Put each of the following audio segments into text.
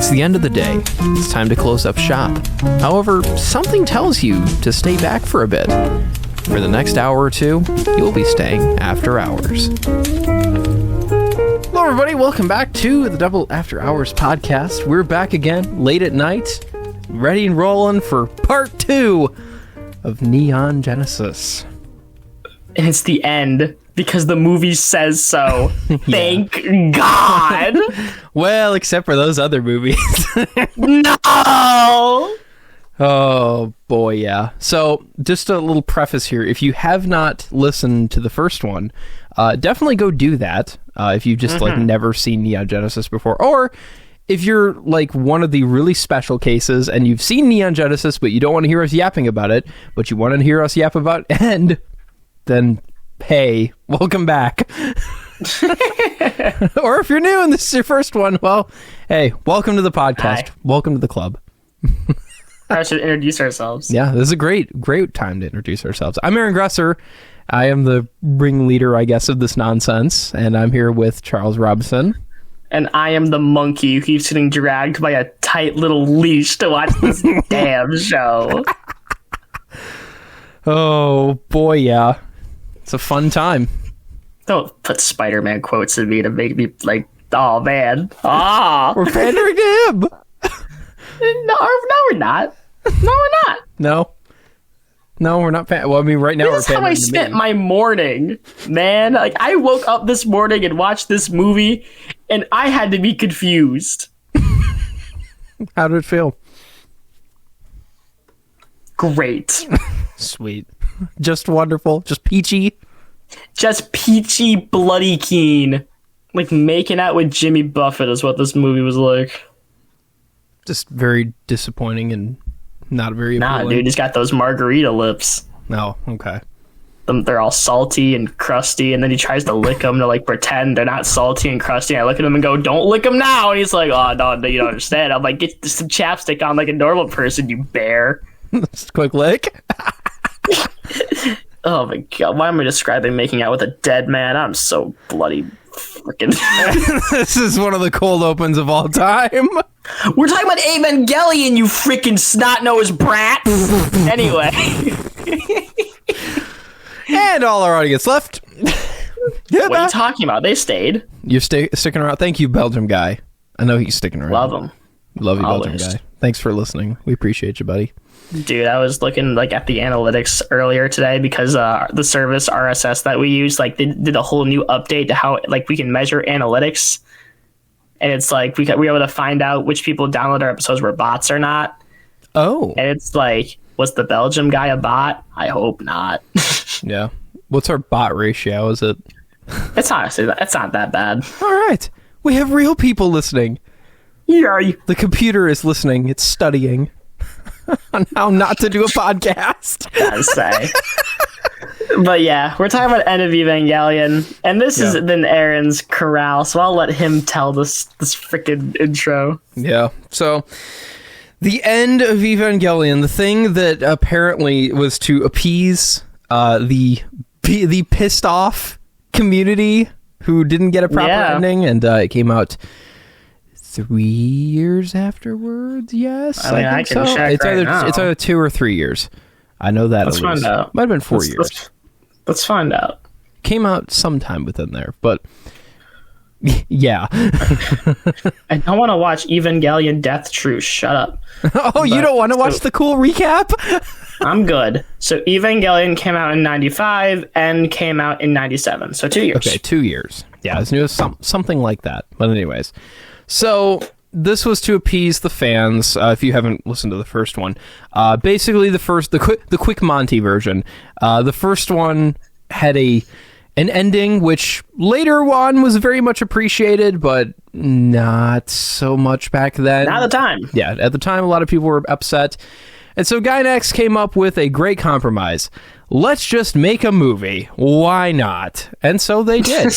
It's the end of the day. It's time to close up shop. However, something tells you to stay back for a bit. For the next hour or two, you'll be staying after hours. Hello, everybody. Welcome back to the Double After Hours podcast. We're back again late at night, ready and rolling for part 2 of Neon Genesis. And it's the end because the movie says so. Thank God. Well, except for those other movies. No! Oh, boy, yeah. So, just a little preface here. If you have not listened to the first one, definitely go do that. If you've just, never seen Neon Genesis before. Or, if you're, one of the really special cases and you've seen Neon Genesis, but you don't want to hear us yapping about it, but you want to hear us yap about End, then, hey, welcome back. Or if you're new and this is your first one, well, hey, welcome to the podcast. Hi. Welcome to the club. I should introduce ourselves. Yeah, this is a great time to introduce ourselves. I'm Aaron Gresser. I am the ringleader, I guess, of this nonsense, and I'm here with Charles Robinson. And I am the monkey who keeps getting dragged by a tight little leash to watch this damn show. Oh, boy, yeah. It's a fun time. Don't put Spider-Man quotes in me to make me like, oh, man. Ah. We're pandering to him. No, we're not. No, we're not. No, we're not. Well, I mean, right now This we're is how I spent my morning, man. Like, I woke up this morning and watched this movie, and I had to be confused. How did it feel? Great. Sweet. Just wonderful. Just peachy. Just peachy, bloody keen. Like, making out with Jimmy Buffett is what this movie was like. Just very disappointing and not very appealing. Nah, dude, he's got those margarita lips. No, okay. They're all salty and crusty, and then he tries to lick them to, pretend they're not salty and crusty. I look at him and go, don't lick them now. And he's like, oh, no, you don't understand. I'm like, get some chapstick on like a normal person, you bear. Just a quick lick. Oh, my God. Why am I describing making out with a dead man? I'm so bloody freaking... This is one of the cold opens of all time. We're talking about Evangelion, you freaking snot-nosed brat. Anyway. And all our audience left. What are you talking about? They stayed. You're sticking around. Thank you, Belgium guy. I know he's sticking around. Love him. Love you, Always. Belgium guy. Thanks for listening. We appreciate you, buddy. Dude, I was looking at the analytics earlier today because the service RSS that we use, they did a whole new update to how we can measure analytics. And it's we were able to find out which people download our episodes were bots or not. Oh. And it's was the Belgium guy a bot? I hope not. Yeah. What's our bot ratio? Is it? It's honestly, it's not that bad. All right. We have real people listening. Yeah. The computer is listening. It's studying on how not to do a podcast. Gotta say. But yeah, we're talking about End of Evangelion, and this is then Aaron's corral, so I'll let him tell this freaking intro. Yeah. So, the End of Evangelion, the thing that apparently was to appease the pissed off community who didn't get a proper ending, and it came out 3 years afterwards. Yes, I mean, I can so. check It's right either now. It's either 2 or 3 years. I know that. Let's find out. Might have been 4 years. Let's find out. Came out sometime within there, but yeah. I don't want to watch Evangelion Death Truce. Shut up. Oh, you don't want to watch the cool recap? I'm good. So Evangelion came out in 95 and came out in 97. So 2 years. Okay, 2 years. Yeah, it was something like that. But anyways, so this was to appease the fans. If you haven't listened to the first one, basically the quick Monty version. The first one had an ending which later on was very much appreciated, but not so much back then. Not at the time. Yeah, at the time, a lot of people were upset. And so Gainax came up with a great compromise. Let's just make a movie. Why not? And so they did.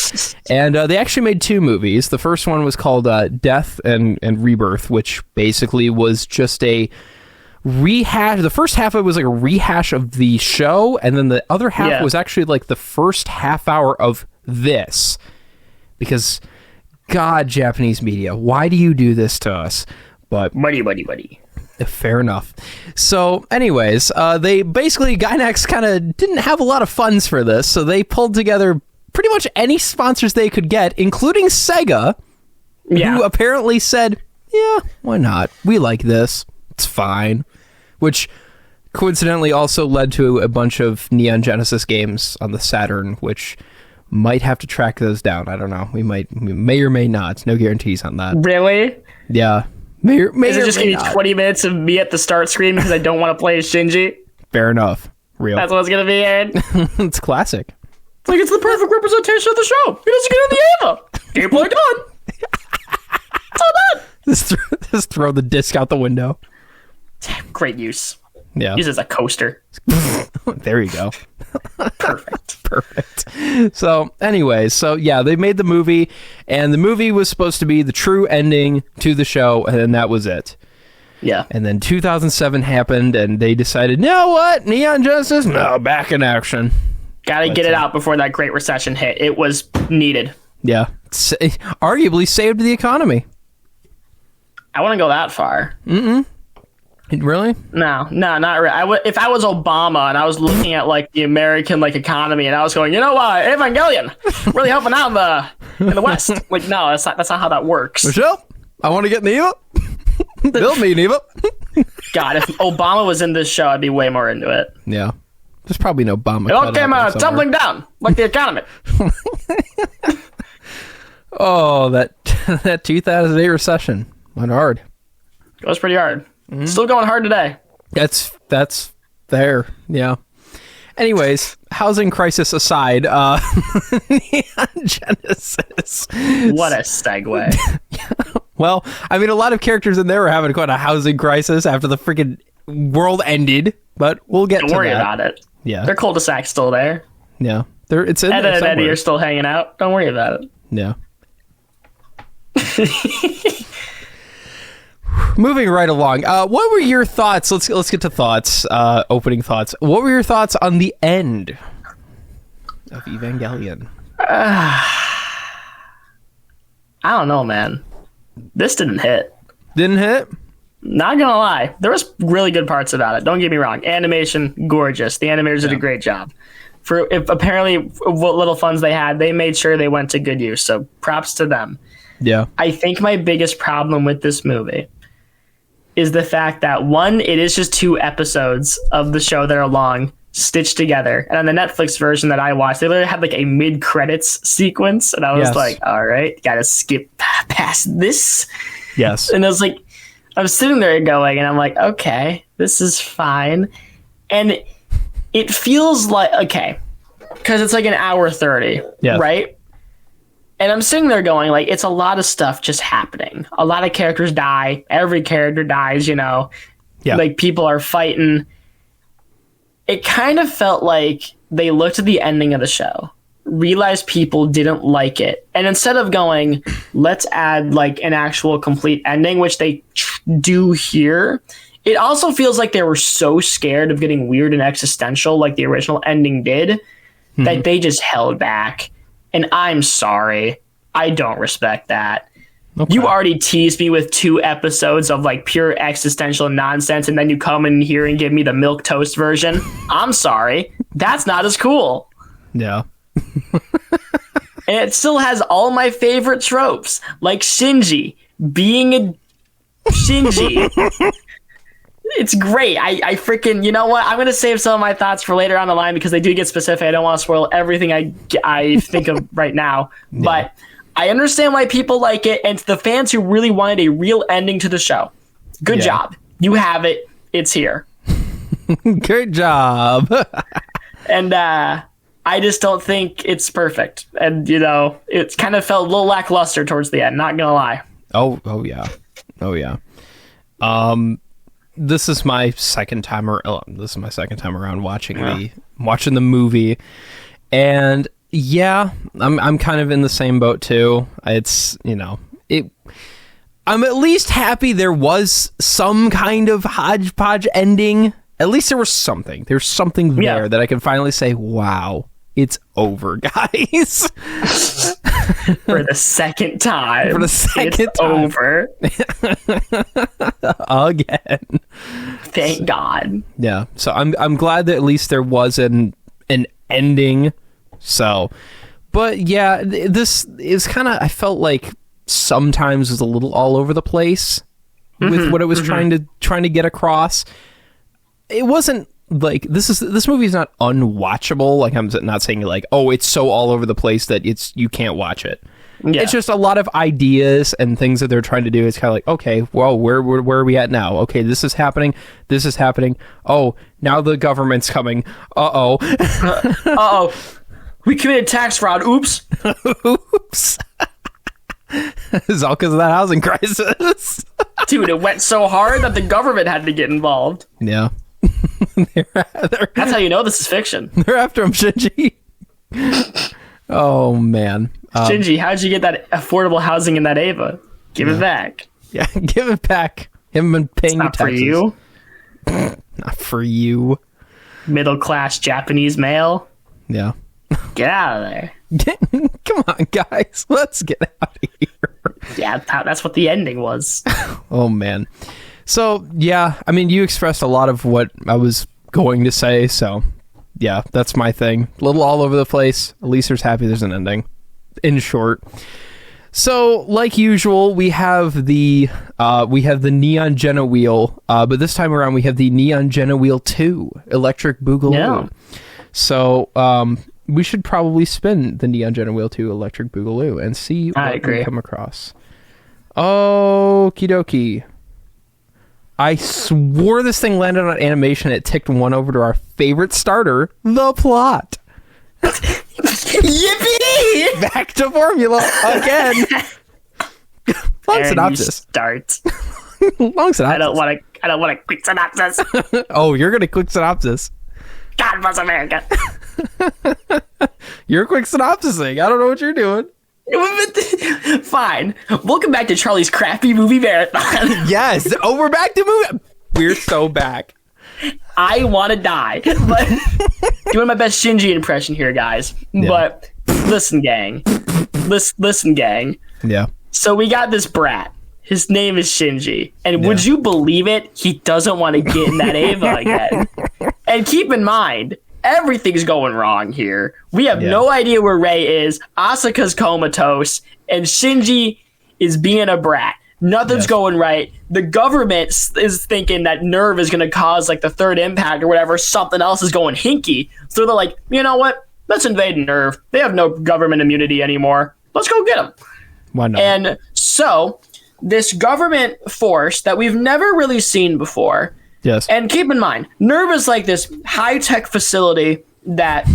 And they actually made 2 movies. The first one was called Death and Rebirth, which basically was just a rehash. The first half of it was like a rehash of the show, and then the other half was actually like the first half hour of this. Because, God, Japanese media, why do you do this to us? But Buddy. fair enough. So, anyways, they basically, Gainax kind of didn't have a lot of funds for this, so they pulled together pretty much any sponsors they could get, including Sega, who apparently said, yeah, why not? We like this. It's fine. Which coincidentally also led to a bunch of Neon Genesis games on the Saturn, which might have to track those down. I don't know. We may or may not. No guarantees on that. Really? Yeah. Is it just going to be 20 minutes of me at the start screen because I don't want to play as Shinji? Fair enough. Real. That's what it's going to be, Aaron. It's classic. It's like, it's the perfect representation of the show. He doesn't get in the Ava. Gameplay done. It's all done. Just throw the disc out the window. Great use. Yeah. Use it as a coaster. There you go. Perfect. So, anyways, they made the movie, and the movie was supposed to be the true ending to the show, and then that was it. Yeah. And then 2007 happened, and they decided, you know what? Neon Genesis? No, back in action. Gotta get it out before that Great Recession hit. It was needed. Yeah. Arguably saved the economy. I wouldn't go that far. Really? No, not really. If I was Obama and I was looking at like the American like economy and I was going, you know what, Evangelion, really helping out in the West. Like, no, that's not how that works. Michelle, I want to get in the Eva. Build me an Eva. God, if Obama was in this show, I'd be way more into it. Yeah. There's probably no Obama. It all came tumbling down like the economy. Oh, that 2008 recession went hard. It was pretty hard. Still going hard today. That's there. Yeah. Anyways, housing crisis aside, Neon Genesis. What a segue. Well, I mean, a lot of characters in there were having quite a housing crisis after the freaking world ended, but we'll get to that. Don't worry about it. Yeah. Their cul-de-sac's still there. Yeah. It's in Ed there and somewhere. Eddie are still hanging out. Don't worry about it. Yeah. Moving right along, what were your thoughts? Let's get to thoughts. Opening thoughts. What were your thoughts on the end of Evangelion? I don't know, man. This didn't hit. Didn't hit? Not gonna lie, there was really good parts about it. Don't get me wrong. Animation, gorgeous. The animators did a great job. Apparently, what little funds they had, they made sure they went to good use. So props to them. Yeah. I think my biggest problem with this movie is the fact that, one, it is just 2 episodes of the show that are long, stitched together. And on the Netflix version that I watched, they literally had like a mid-credits sequence. And I was like, all right, gotta skip past this. Yes. And I was like, I'm sitting there going, and I'm like, okay, this is fine. And it feels like, okay, because it's like an hour 30, right? And I'm sitting there going, like, it's a lot of stuff just happening. A lot of characters die. Every character dies, you know. Yeah. Like, people are fighting. It kind of felt like they looked at the ending of the show, realized people didn't like it, and instead of going, let's add, like, an actual complete ending, which they do here, it also feels like they were so scared of getting weird and existential like the original ending did, that they just held back. And I'm sorry. I don't respect that. Okay. You already teased me with 2 episodes of like pure existential nonsense, and then you come in here and give me the milquetoast version. I'm sorry. That's not as cool. Yeah. And it still has all my favorite tropes, like Shinji being a Shinji. It's great. I freaking, you know what? I'm going to save some of my thoughts for later on the line because they do get specific. I don't want to spoil everything I think of right now. Yeah. But I understand why people like it. And to the fans who really wanted a real ending to the show, good job. You have it. It's here. Good job. And I just don't think it's perfect. And, you know, it kind of felt a little lackluster towards the end. Not going to lie. Oh, yeah. Oh, yeah. This is my second time around watching the movie, and I'm kind of in the same boat too. It's, you know, I'm at least happy there was some kind of hodgepodge ending. At least there was something. There's something there that I can finally say, wow, it's over, guys. For the second time. For the second it's time. Over. again. Thank God. Yeah. So I'm glad that at least there was an ending. So, but yeah, this is kind of, I felt like sometimes was a little all over the place with what it was trying to get across. It wasn't like this movie is not unwatchable. Like, I'm not saying like, oh, it's so all over the place that you can't watch it. Yeah. It's just a lot of ideas and things that they're trying to do. It's kind of like, okay, well, where are we at now? Okay, this is happening. Oh, now the government's coming. Uh-oh. We committed tax fraud. Oops. Oops. It's all because of that housing crisis. Dude, it went so hard that the government had to get involved. Yeah. That's how you know this is fiction. They're after him, Shinji. Oh, man. Shinji, how'd you get that affordable housing in that Ava? Give it back. Yeah, give it back. Haven't been paying your taxes. For you. Not for you. Middle-class Japanese male. Yeah. Get out of there. Come on, guys. Let's get out of here. Yeah, that's what the ending was. Oh, man. So, yeah, I mean, you expressed a lot of what I was going to say, so, yeah, that's my thing. A little all over the place. At least there's happy there's an ending, in short. So, like usual, we have the Neon Gena Wheel, but this time around we have the Neon Gena Wheel 2, Electric Boogaloo. Yeah. So, we should probably spin the Neon Gena Wheel 2, Electric Boogaloo, and see what we come across. Okie dokie. I swore this thing landed on animation. It ticked one over to our favorite starter, the plot. Yippee! Back to formula again. Long synopsis. Start. Long synopsis. I don't want a quick synopsis. Oh, you're gonna quick synopsis. God bless America. You're quick synopsising. I don't know what you're doing. Fine. Welcome back to Charlie's Crappy Movie Marathon. Yes. Oh, we're back to movie. We're so back. I want to die. But doing my best Shinji impression here, guys. Yeah. But listen, gang. Listen, gang. Yeah. So we got this brat. His name is Shinji. And would you believe it? He doesn't want to get in that Ava again. And keep in mind, everything's going wrong here. We have no idea where Rei is. Asuka's comatose. And Shinji is being a brat. Nothing's going right. The government is thinking that Nerve is going to cause like the third impact or whatever. Something else is going hinky. So they're like, you know what? Let's invade Nerve. They have no government immunity anymore. Let's go get them. Why not? And so this government force that we've never really seen before. Yes. And keep in mind, Nerve is like this high-tech facility that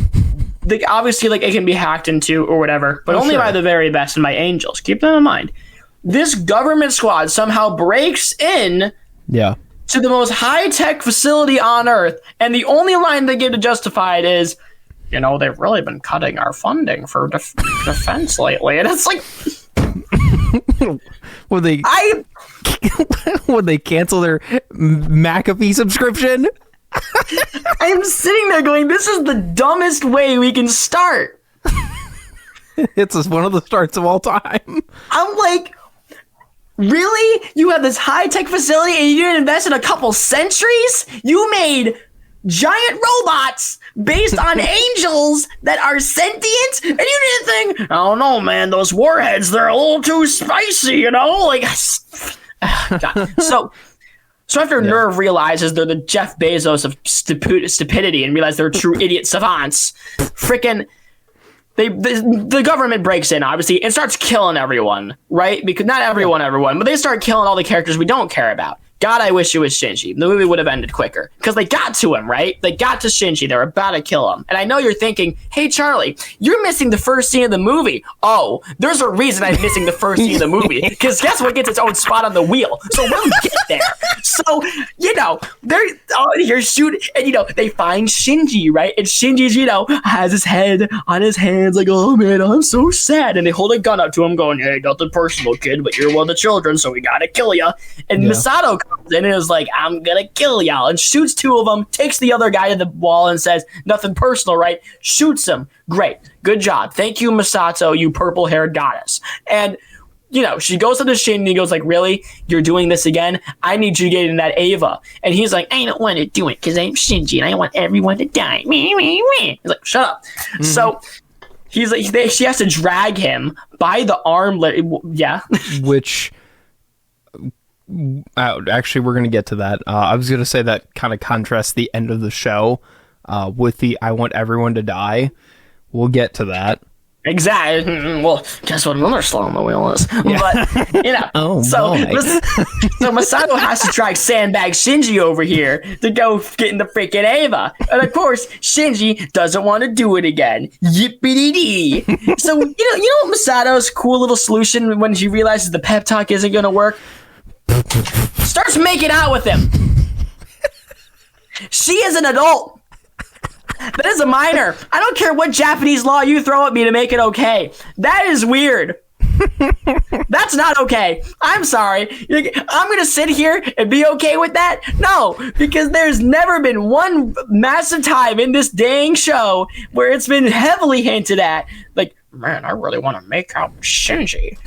obviously like it can be hacked into or whatever, but only by the very best in my angels. Keep that in mind. This government squad somehow breaks in to the most high-tech facility on Earth, and the only line they give to justify it is, you know, they've really been cutting our funding for defense lately. And it's like... Would they cancel their McAfee subscription? I'm sitting there going, this is the dumbest way we can start. It's just one of the starts of all time. I'm like, really? You have this high-tech facility and you didn't invest in a couple centuries? You made giant robots based on angels that are sentient? And you didn't think, oh no, man, those warheads, they're a little too spicy, you know? Like, God. So after Nerve realizes they're the Jeff Bezos of stupidity and realize they're true idiot savants, frickin' the government breaks in, obviously, and starts killing everyone, right? Because not everyone, but they start killing all the characters we don't care about. God, I wish it was Shinji. The movie would have ended quicker. Because they got to him, right? They got to Shinji. They were about to kill him. And I know you're thinking, hey, Charlie, you're missing the first scene of the movie. Oh, there's a reason I'm missing the first scene of the movie. Because guess what gets its own spot on the wheel? So we'll get there. So, you know, you're shooting, and, you know, they find Shinji, right? And Shinji's, you know, has his head on his hands like, oh, man, I'm so sad. And they hold a gun up to him going, hey, nothing personal, kid, but you're one of the children, so we gotta kill you. And Misato comes in and is like, I'm gonna kill y'all, and shoots two of them, takes the other guy to the wall and says, nothing personal, right? Shoots him. Great. Good job. Thank you, Misato, you purple-haired goddess. And she goes up to Shinji and goes like, really? You're doing this again? I need you to get in that Eva. And he's like, I don't want to do it because I'm Shinji and I want everyone to die. He's like, shut up. Mm-hmm. So he's like, she has to drag him by the arm. Yeah. Which, actually, we're going to get to that. I was going to say that kind of contrasts the end of the show with the I want everyone to die. We'll get to that. Exactly. Well, guess what another slow on the wheel is? Yeah. But, so Masato has to drag sandbag Shinji over here to go get in the freaking Eva. And of course, Shinji doesn't want to do it again. Yippity-dee. So, you know Masato's cool little solution when she realizes the pep talk isn't going to work? Starts making out with him. She is an adult. That is a minor. I don't care what Japanese law you throw at me to make it okay. That is weird. That's not okay. I'm sorry. I'm going to sit here and be okay with that? No, because there's never been one massive time in this dang show where it's been heavily hinted at. Like, man, I really want to make out with Shinji.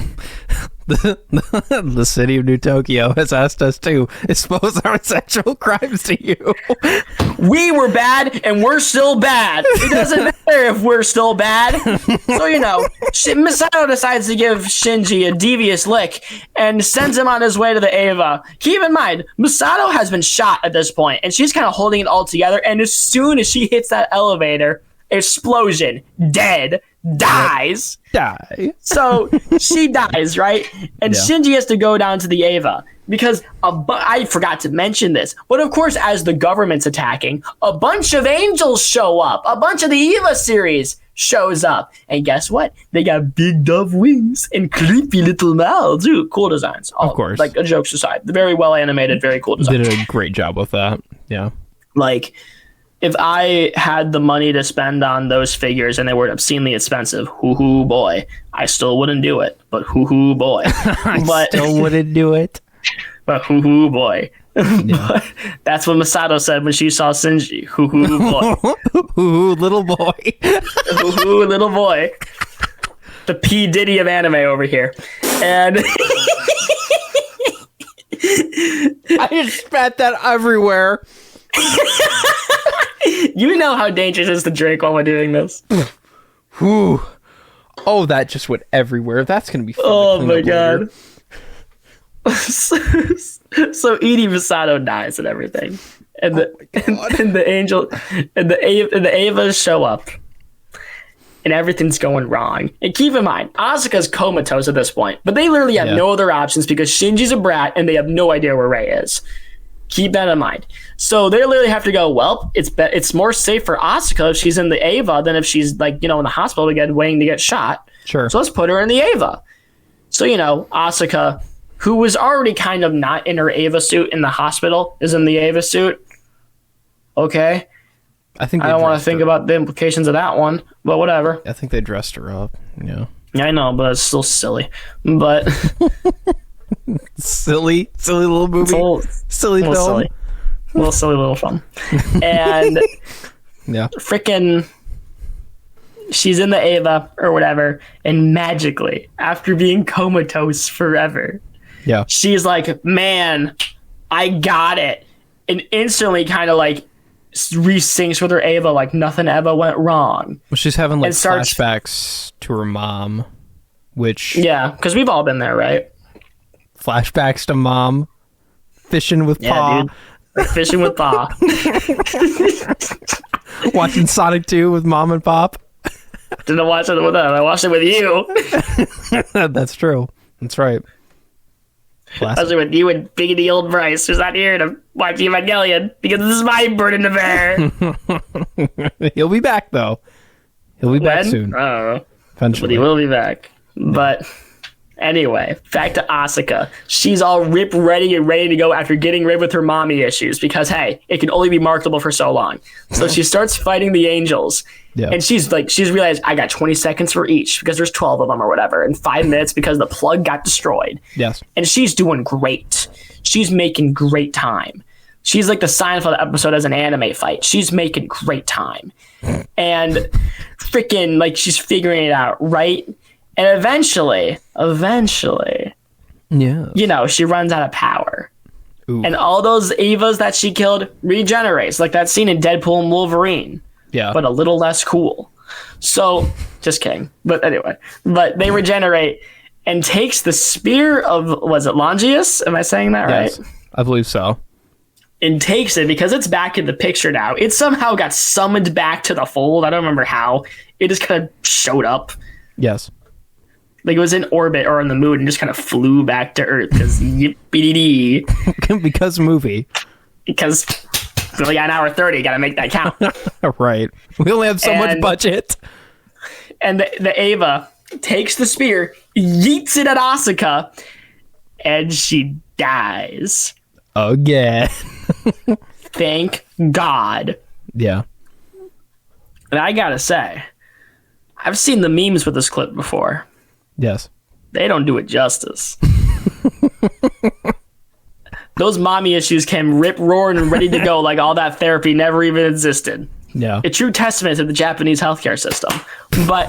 The city of New Tokyo has asked us to expose our sexual crimes to you. We were bad, and we're still bad. It doesn't matter if we're still bad. So, Misato decides to give Shinji a devious lick and sends him on his way to the Eva. Keep in mind, Misato has been shot at this point, and she's kind of holding it all together, and as soon as she hits that elevator, explosion, dead, dies. Die. So she dies, right? And Shinji has to go down to the Eva because I forgot to mention this, but of course, as the government's attacking, a bunch of angels show up. A bunch of the Eva series shows up, and guess what? They got big dove wings and creepy little mouths. Ooh, cool designs. Of course. Like, jokes aside, very well animated, very cool design. Did a great job with that. Yeah. Like, if I had the money to spend on those figures and they were obscenely expensive, hoo-hoo boy, I still wouldn't do it. But hoo-hoo boy. I still wouldn't do it. But hoo-hoo boy. Yeah. But that's what Masato said when she saw Shinji. Hoo-hoo boy. Hoo-hoo little boy. Hoo-hoo little boy. The P. Diddy of anime over here. And I just spat that everywhere. You know how dangerous it is to drink while we're doing this. Whew. Oh, that just went everywhere. That's going to be fun. Oh my god. So Edie Masato dies and everything. And the angel and the Evas show up. And everything's going wrong. And keep in mind, Asuka's comatose at this point. But they literally have no other options because Shinji's a brat and they have no idea where Rei is. Keep that in mind. So they literally have to go, well, it's more safe for Asuka if she's in the Eva than if she's in the hospital waiting to get shot. Sure. So let's put her in the Eva. So, Asuka, who was already kind of not in her Eva suit in the hospital, is in the Eva suit. Okay. I don't want to think about the implications of that one, but whatever. I think they dressed her up. Yeah. Yeah, I know, but it's still silly. But silly little movie, silly film, silly. Little silly little film, and freaking, she's in the Eva or whatever, and magically, after being comatose forever, she's like, "Man, I got it," and instantly kind of like resyncs with her Eva like nothing ever went wrong. Well, she's having like flashbacks to her mom, which because we've all been there, right? Flashbacks to mom, fishing with Pa. Dude. Fishing with Pa. Watching Sonic 2 with Mom and Pop. Didn't watch it with them. I watched it with you. That's true. That's right. I watched it with you and Biggity Old Bryce, who's not here to watch Evangelion, because this is my burden to bear. He'll be back, though. He'll be back soon. I don't know. Eventually. But he will be back. But anyway, back to Asuka. She's all ready to go after getting rid of her mommy issues because, hey, it can only be marketable for so long. So she starts fighting the angels. Yeah. And she's realized I got 20 seconds for each because there's 12 of them or whatever, and 5 minutes because the plug got destroyed. Yes. And she's doing great. She's making great time. She's like the Seinfeld episode as an anime fight. She's making great time. And freaking, like, she's figuring it out, right? And eventually, Yeah. she runs out of power. Ooh. And all those Evas that she killed regenerates, like that scene in Deadpool and Wolverine. Yeah. But a little less cool. So, just kidding. But anyway, they regenerate and takes the spear of, was it Longius? Am I saying that right? Yes, I believe so. And takes it because it's back in the picture now. It somehow got summoned back to the fold. I don't remember how. It just kind of showed up. Yes. Like it was in orbit or on the moon and just kind of flew back to Earth because yippee-dee-dee. Because movie. Because we only got an hour 30. Got to make that count. Right. We only have so much budget. And the Eva takes the spear, yeets it at Asuka, and she dies. Again. Thank God. Yeah. And I gotta say, I've seen the memes with this clip before. Yes. They don't do it justice. Those mommy issues came rip-roaring and ready to go like all that therapy never even existed. Yeah. A true testament to the Japanese healthcare system. But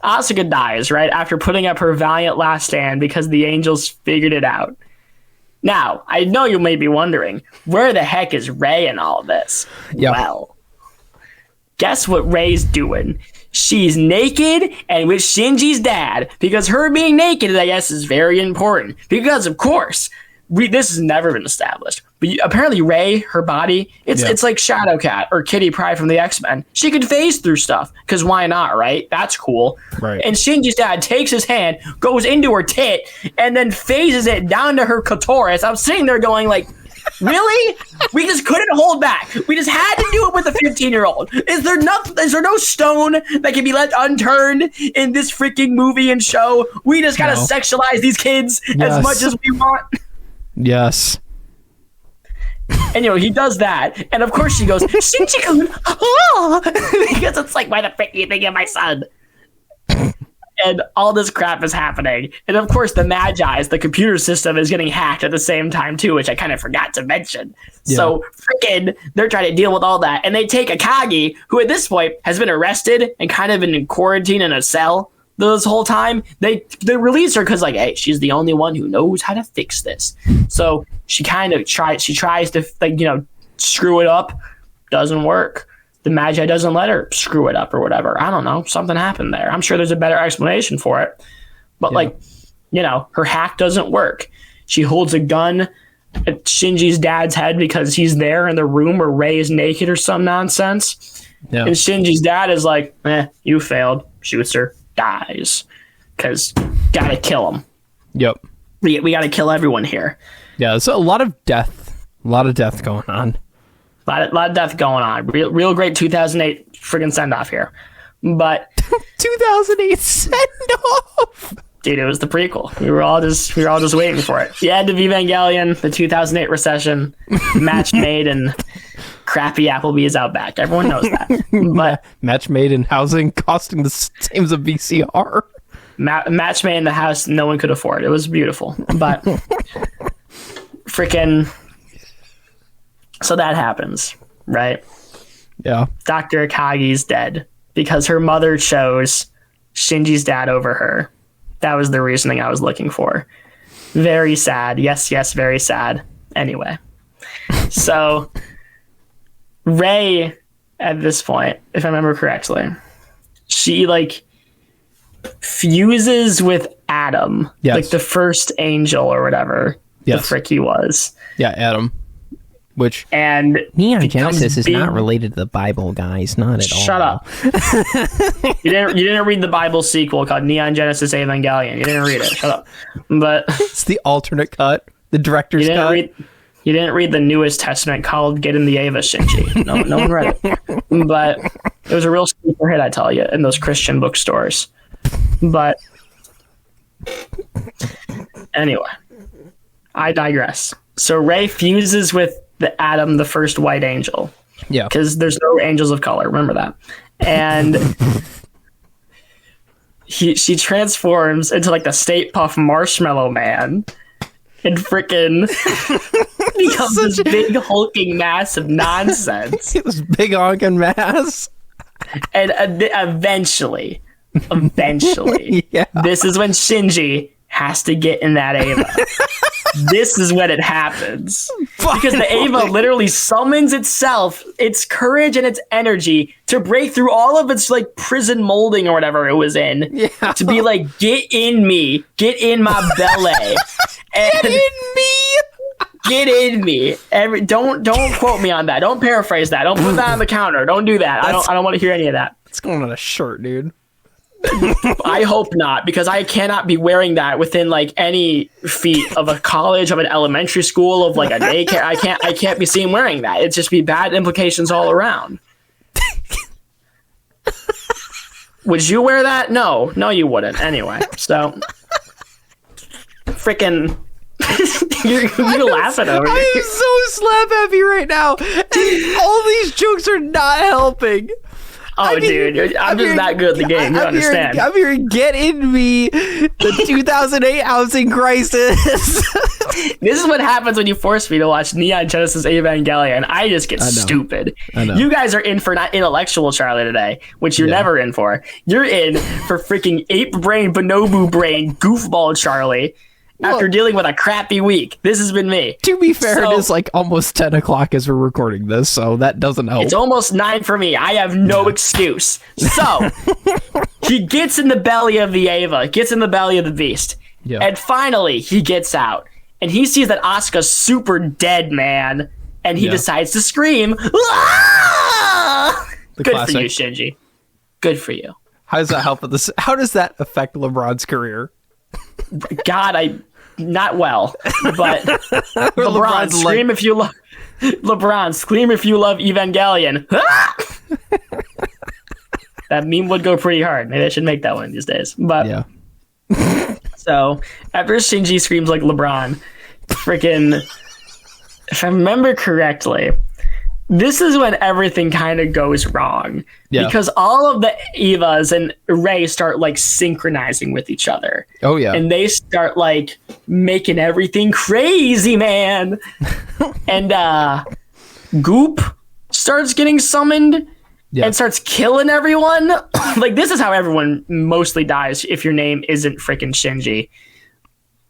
Asuka dies, right, after putting up her valiant last stand because the angels figured it out. Now, I know you may be wondering, where the heck is Rei in all this? Yeah. Well, guess what Rei's doing? She's naked and with Shinji's dad, because her being naked, I guess, is very important. Because, of course, this has never been established. But apparently Rei, her body, it's like Shadowcat or Kitty Pryde from the X-Men. She could phase through stuff, because why not, right? That's cool. Right. And Shinji's dad takes his hand, goes into her tit, and then phases it down to her clitoris. I'm sitting there going like, really? We just couldn't hold back. We just had to do it with a 15-year-old. Is there no stone that can be left unturned in this freaking movie and show? We just gotta sexualize these kids as much as we want. Yes. And he does that, and of course she goes, Shinji-kun, oh! Because it's like, why the frick do you think of my son? And all this crap is happening. And of course, the Magi's, the computer system, is getting hacked at the same time, too, which I kind of forgot to mention. Yeah. So, freaking, they're trying to deal with all that. And they take Akagi, who at this point has been arrested and kind of been in quarantine in a cell this whole time. They release her because, like, hey, she's the only one who knows how to fix this. So, she kind of tries to, like, screw it up. Doesn't work. The Magi doesn't let her screw it up or whatever. I don't know. Something happened there. I'm sure there's a better explanation for it. But, her hack doesn't work. She holds a gun at Shinji's dad's head because he's there in the room where Rei is naked or some nonsense. Yeah. And Shinji's dad is like, you failed. Shoots her. Dies. Because gotta kill him. Yep. We gotta kill everyone here. Yeah, there's a lot of death. A lot of death going on. A lot of death going on. Real great 2008 friggin' send-off here. But 2008 send-off? Dude, it was the prequel. We were all just waiting for it. The End of Evangelion, the 2008 recession, match made in crappy Applebee's out back. Everyone knows that. But match made in housing costing the same as a VCR. Match made in the house no one could afford. It was beautiful. But freaking... So that happens, right? Yeah. Dr. Akagi's dead because her mother chose Shinji's dad over her. That was the reasoning I was looking for. Very sad. Yes, very sad. Anyway. So, Rei, at this point, if I remember correctly, she, fuses with Adam. Yes. Like the first angel or whatever the frick he was. Yeah, Adam. Which and Neon Genesis is not related to the Bible, guys. Not at all. Shut up. You didn't read the Bible sequel called Neon Genesis Evangelion. You didn't read it. Shut up. But it's the alternate cut, the director's cut. You didn't read the newest testament called Get in the Ava, Shinji. No one read it. But it was a real sleeper hit, I tell you, in those Christian bookstores. But anyway, I digress. So Rei fuses with the Adam, the first white angel. Yeah. Because there's no angels of color. Remember that. And she transforms into the Stay Puft Marshmallow Man and frickin' becomes this big hulking mass of nonsense. This big honking mass. And eventually, Eventually. Yeah. This is when Shinji has to get in that Eva. This is when it happens. Because the Eva literally summons itself, its courage and its energy to break through all of its like prison molding or whatever it was in. Yeah. To be like, get in me. Get in my belly. Get in me. Get in me. Don't quote me on that. Don't paraphrase that. Don't put that on the counter. Don't do that. I don't want to hear any of that. It's going on a shirt, dude. I hope not, because I cannot be wearing that within like any feet of a college, of an elementary school, of like a daycare. I can't be seen wearing that. It'd just be bad implications all around. Would you wear that? No, you wouldn't. Anyway, so freaking. You're laughing over me. I am so slap happy right now. And all these jokes are not helping. Oh, dude, I'm just not good at the game. You understand? I'm hearing get in me, the 2008 housing crisis. This is what happens when you force me to watch Neon Genesis Evangelion. I just get stupid. I know. You guys are in for not intellectual Charlie today, which you're never in for. You're in for freaking ape brain, bonobo brain, goofball Charlie. After dealing with a crappy week. This has been me. To be fair, it is like almost 10 o'clock as we're recording this, so that doesn't help. It's almost 9 for me. I have no excuse. So, he gets in the belly of the Eva, gets in the belly of the beast. Yeah. And finally, he gets out. And he sees that Asuka's super dead, man. And he decides to scream. Good classic. for you, Shinji. Good for you. How does that help with this? How does that affect LeBron's career? God, not well, but LeBron, scream if you love LeBron, scream if you love Evangelion. That meme would go pretty hard. Maybe I should make that one these days. But yeah. So after Shinji screams like LeBron, freaking, if I remember correctly, this is when everything kind of goes wrong. Yeah. Because all of the Evas and Rei start like synchronizing with each other. Oh yeah. And they start like making everything crazy, man. And Goop starts getting summoned and starts killing everyone. Like, this is how everyone mostly dies if your name isn't freaking Shinji.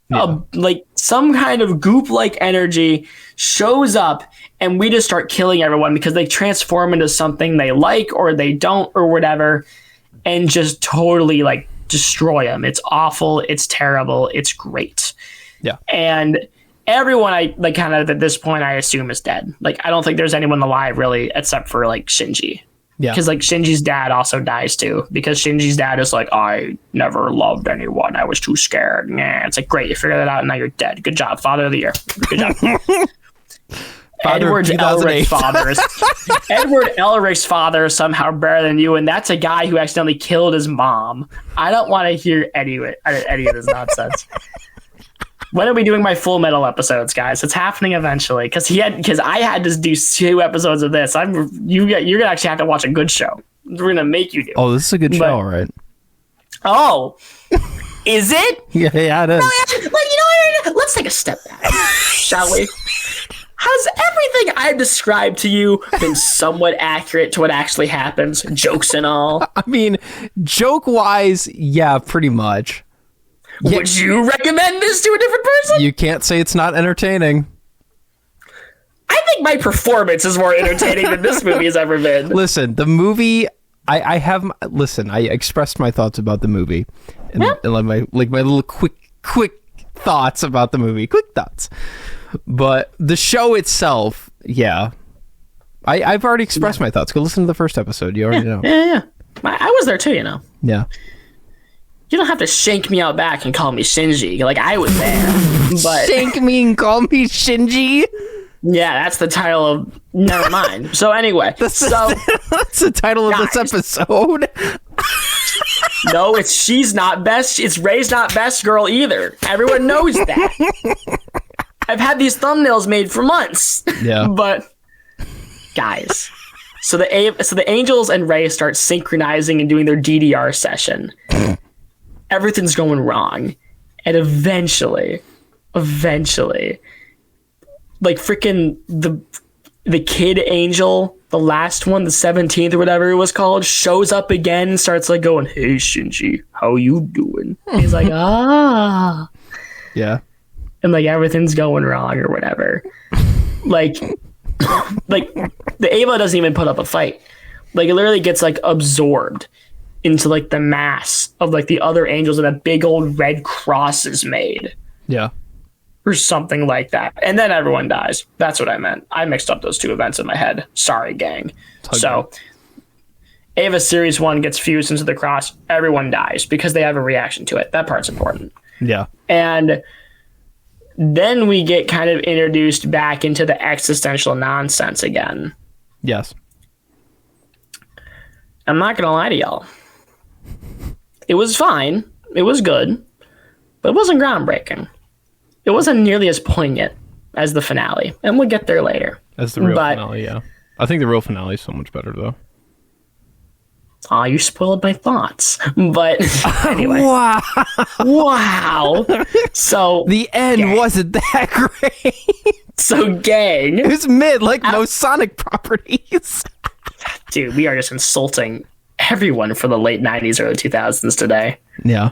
Yeah. Like some kind of goop-like energy shows up, and we just start killing everyone because they transform into something they like or they don't or whatever, and just totally like destroy them. It's awful. It's terrible. It's great. Yeah. And everyone I like kind of at this point I assume is dead. Like, I don't think there's anyone alive really except for like Shinji. Yeah. Because like Shinji's dad also dies too. Because Shinji's dad is like, I never loved anyone. I was too scared. Nah. It's like, great, you figured that out and now you're dead. Good job. Father of the year. Good job. Edward Elric's father is somehow better than you, and that's a guy who accidentally killed his mom. I don't want to hear any of this nonsense. When are we doing my Full Metal episodes, guys? It's happening eventually because I had to do 2 episodes of this. You're gonna actually have to watch a good show. We're gonna make you do. Oh, this is a good show, all right? Oh, is it? Yeah, it is. Well, you know what? Let's take a step back, shall we? Has everything I've described to you been somewhat accurate to what actually happens? Jokes and all? I mean, joke-wise, yeah, pretty much. Would you recommend this to a different person? You can't say it's not entertaining. I think my performance is more entertaining than this movie has ever been. Listen, the movie, I expressed my thoughts about the movie. And, and my little quick thoughts about the movie. Quick thoughts. But the show itself, yeah. I've already expressed my thoughts. Go listen to the first episode. You already know. Yeah. I was there too, you know. Yeah. You don't have to shank me out back and call me Shinji. Like, I was there. But shank me and call me Shinji? Yeah, that's the title of... Never mind. So anyway. That's the title of this episode. No, it's She's Not Best. It's Rei's Not Best Girl either. Everyone knows that. I've had these thumbnails made for months. Yeah. But, guys... So the Angels and Rei start synchronizing and doing their DDR session. Everything's going wrong. And eventually, like freaking the kid angel, the last one, the 17th or whatever it was called, shows up again and starts like going, "Hey Shinji, how you doing?" And he's like, "Ah." Yeah. And like everything's going wrong or whatever. like the Ava doesn't even put up a fight. Like it literally gets like absorbed into like the mass of like the other angels, and a big old red cross is made. Yeah. Or something like that. And then everyone dies. That's what I meant. I mixed up those two events in my head. Sorry, gang. So Ava Series 1 gets fused into the cross. Everyone dies because they have a reaction to it. That part's important. Yeah. And then we get kind of introduced back into the existential nonsense again. Yes. I'm not going to lie to y'all. It was fine. It was good. But it wasn't groundbreaking. It wasn't nearly as poignant as the finale. And we'll get there later. As the real finale, yeah. I think the real finale is so much better, though. Aw, you spoiled my thoughts. But anyway. Wow. Wow. So the end wasn't that great. So, gang. It was mid, like most Sonic properties. Dude, we are just insulting everyone for the late 90s, early 2000s today. Yeah.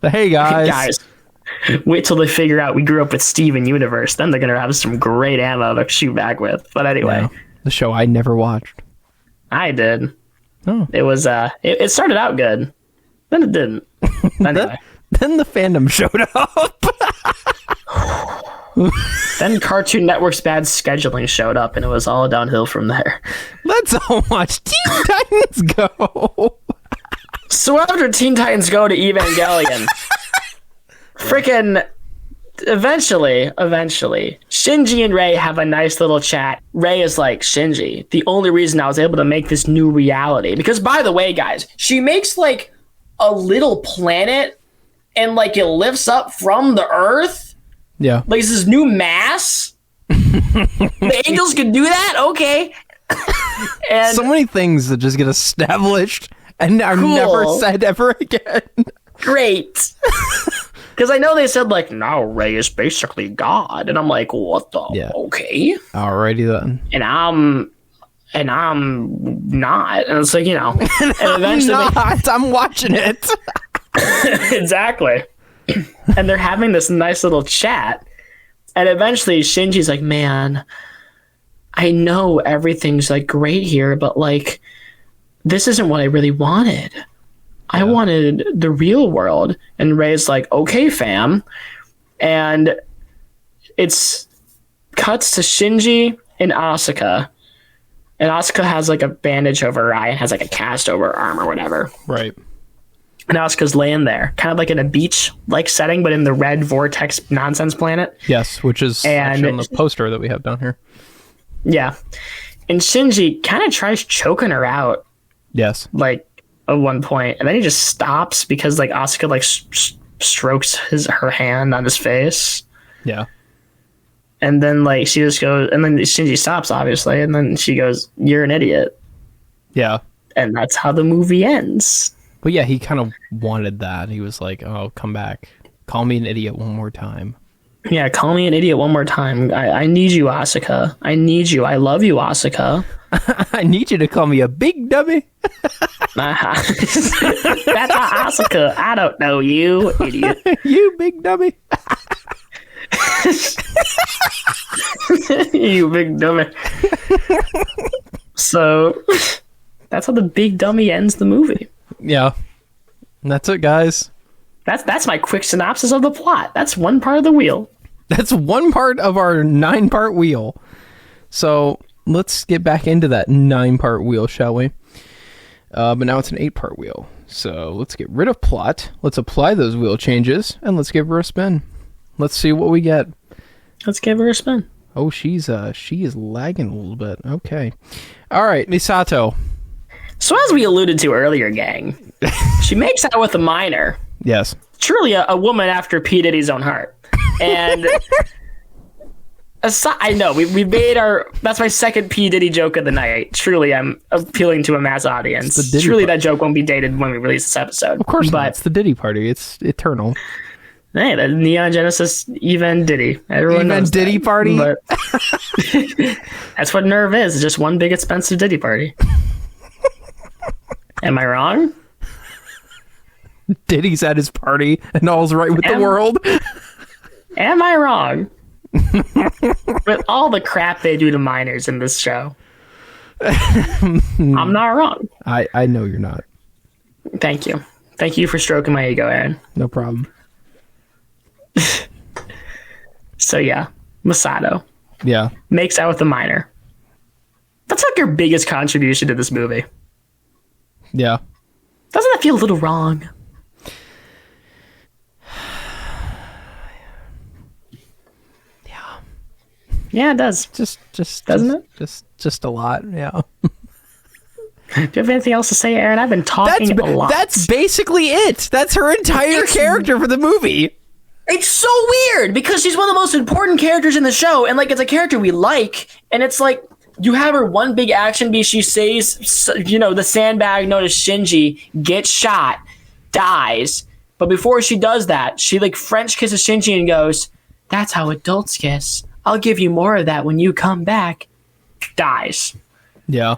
But hey, guys. Wait till they figure out we grew up with Steven Universe. Then they're going to have some great ammo to shoot back with. But anyway. Yeah. The show I never watched. I did. Oh. It was, it started out good. Then it didn't. Anyway. Then the fandom showed up. Then Cartoon Network's bad scheduling showed up, and it was all downhill from there. Let's all watch Teen Titans Go. So after Teen Titans Go to Evangelion, freaking eventually, Shinji and Rei have a nice little chat. Rei is like, "Shinji, the only reason I was able to make this new reality," because by the way, guys, she makes like a little planet and like it lifts up from the earth. Yeah. Like this new mass. The angels can do that? Okay. And so many things that just get established and are never said ever again. Great. Because I know they said, like, now Rei is basically God. And I'm like, what the? Yeah. Okay. Alrighty then. And I'm not. And it's like, you know. And eventually I'm watching it. Exactly. And they're having this nice little chat. And eventually Shinji's like, "Man, I know everything's like great here, but like this isn't what I really wanted. I wanted the real world." And Rei's like, "Okay, fam." And it's cuts to Shinji and Asuka. And Asuka has like a bandage over her eye and has like a cast over her arm or whatever. Right. And Asuka's laying there, kind of like in a beach-like setting, but in the red vortex nonsense planet. Yes, which is actually on the poster that we have down here. Yeah. And Shinji kind of tries choking her out. Yes. Like, at one point. And then he just stops because, like, Asuka, like, strokes her hand on his face. Yeah. And then, like, she just goes... And then Shinji stops, obviously. And then she goes, "You're an idiot." Yeah. And that's how the movie ends. But yeah, he kind of wanted that. He was like, "Oh, come back. Call me an idiot one more time." Yeah, call me an idiot one more time. I need you, Asuka. I need you. I love you, Asuka. I need you to call me a big dummy. That's Asuka. I don't know you, idiot. You big dummy. You big dummy. So that's how the big dummy ends the movie. Yeah. And that's it, guys. That's my quick synopsis of the plot. That's one part of the wheel. That's one part of our 9-part wheel. So let's get back into that 9-part wheel, shall we? But now it's an 8-part wheel. So let's get rid of plot. Let's apply those wheel changes, and let's give her a spin. Let's see what we get. Let's give her a spin. Oh, she is lagging a little bit. Okay. All right, Misato. So as we alluded to earlier, gang, she makes out with a minor. Yes. Truly a woman after P. Diddy's own heart. And I know, we made that's my second P. Diddy joke of the night. Truly, I'm appealing to a mass audience. Truly, that joke won't be dated when we release this episode. Of course not. It's the Diddy party. It's eternal. Hey, the Neon Genesis Even Diddy. Everyone knows Diddy that. party? But that's what Nerve is. Just one big expensive Diddy party. Am I wrong? Diddy's at his party and all's right with the world. Am I wrong? With all the crap they do to minors in this show. I'm not wrong. I know you're not. Thank you. Thank you for stroking my ego, Aaron. No problem. So yeah, Masato Yeah. makes out with a minor. That's like your biggest contribution to this movie. Yeah. Doesn't that feel a little wrong? Yeah, it does. Just Doesn't it? Just a lot. Yeah. Do you have anything else to say, Aaron? I've been talking a lot. That's basically it. That's her entire character for the movie. It's so weird because she's one of the most important characters in the show, and like it's a character we like, and it's like you have her one big action beat. She says, the sandbag known as Shinji gets shot, dies, but before she does that, she like French kisses Shinji and goes, "That's how adults kiss. I'll give you more of that when you come back." Dies. Yeah.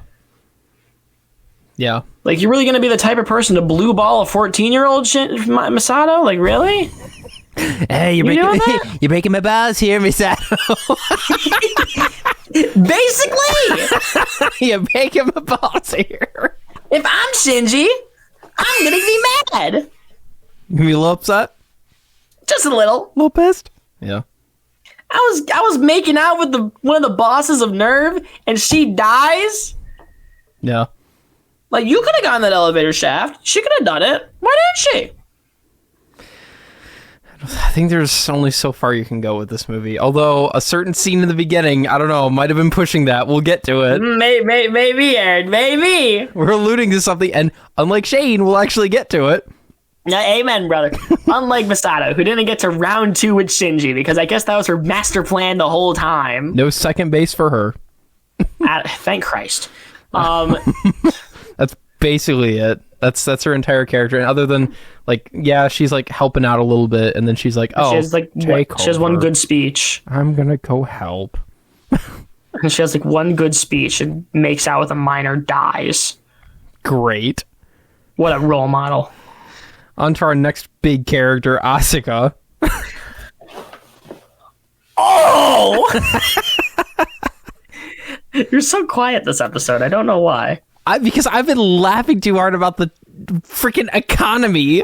Yeah. Like, you're really gonna be the type of person to blue ball a 14-year-old Masato? Like, really? Hey, you're breaking my balls here, Misato. Basically! You're breaking my balls here. If I'm Shinji, I'm gonna be mad. You be a little upset? Just a little. A little pissed? Yeah. I was making out with one of the bosses of Nerve, and she dies? Yeah. Like, you could have gone that elevator shaft. She could have done it. Why didn't she? I think there's only so far you can go with this movie. Although a certain scene in the beginning, I don't know, might have been pushing that. We'll get to it. Maybe, Aaron. Maybe. We're alluding to something, and unlike Shane, we'll actually get to it. Amen, brother. Unlike Masato, who didn't get to round 2 with Shinji, because I guess that was her master plan the whole time. No second base for her. Thank Christ. That's basically it. That's her entire character. And other than, like, yeah, she's like helping out a little bit, and then she's like, oh, she has one good speech. I'm gonna go help. And she has like one good speech and makes out with a minor, dies. Great. What a role model. On to our next big character, Asuka. Oh! You're so quiet this episode. I don't know why. Because I've been laughing too hard about the freaking economy.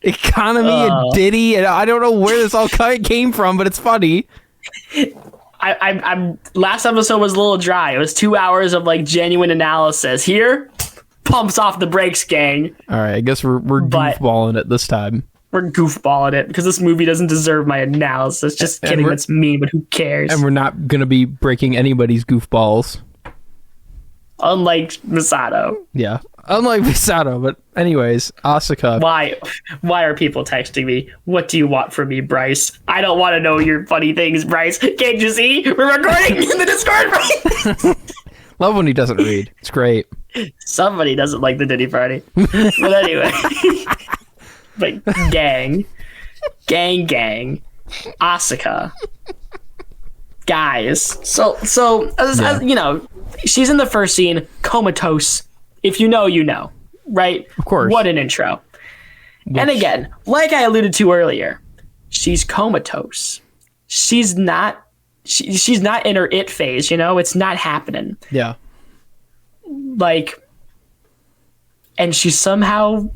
And Diddy, and I don't know where this all came from, but it's funny. I'm last episode was a little dry. It was 2 hours of like genuine analysis. Here, pumps off the brakes, gang. All right, I guess we're goofballing it this time. We're goofballing it because this movie doesn't deserve my analysis. Just kidding, that's mean, but who cares? And we're not going to be breaking anybody's goofballs. Unlike Masato. Yeah, unlike Masato. But anyways, Asuka. Why are people texting me? What do you want from me, Bryce? I don't want to know your funny things, Bryce. Can't you see? We're recording in the Discord, Bryce. Love when he doesn't read. It's great. Somebody doesn't like the Diddy party. But anyway. But gang. Asuka. Guys. So as you know, she's in the first scene, comatose. If you know, you know. Right? Of course. What an intro. And again, like I alluded to earlier, she's comatose. She's not in her it phase, you know? It's not happening. Yeah. Like, and she somehow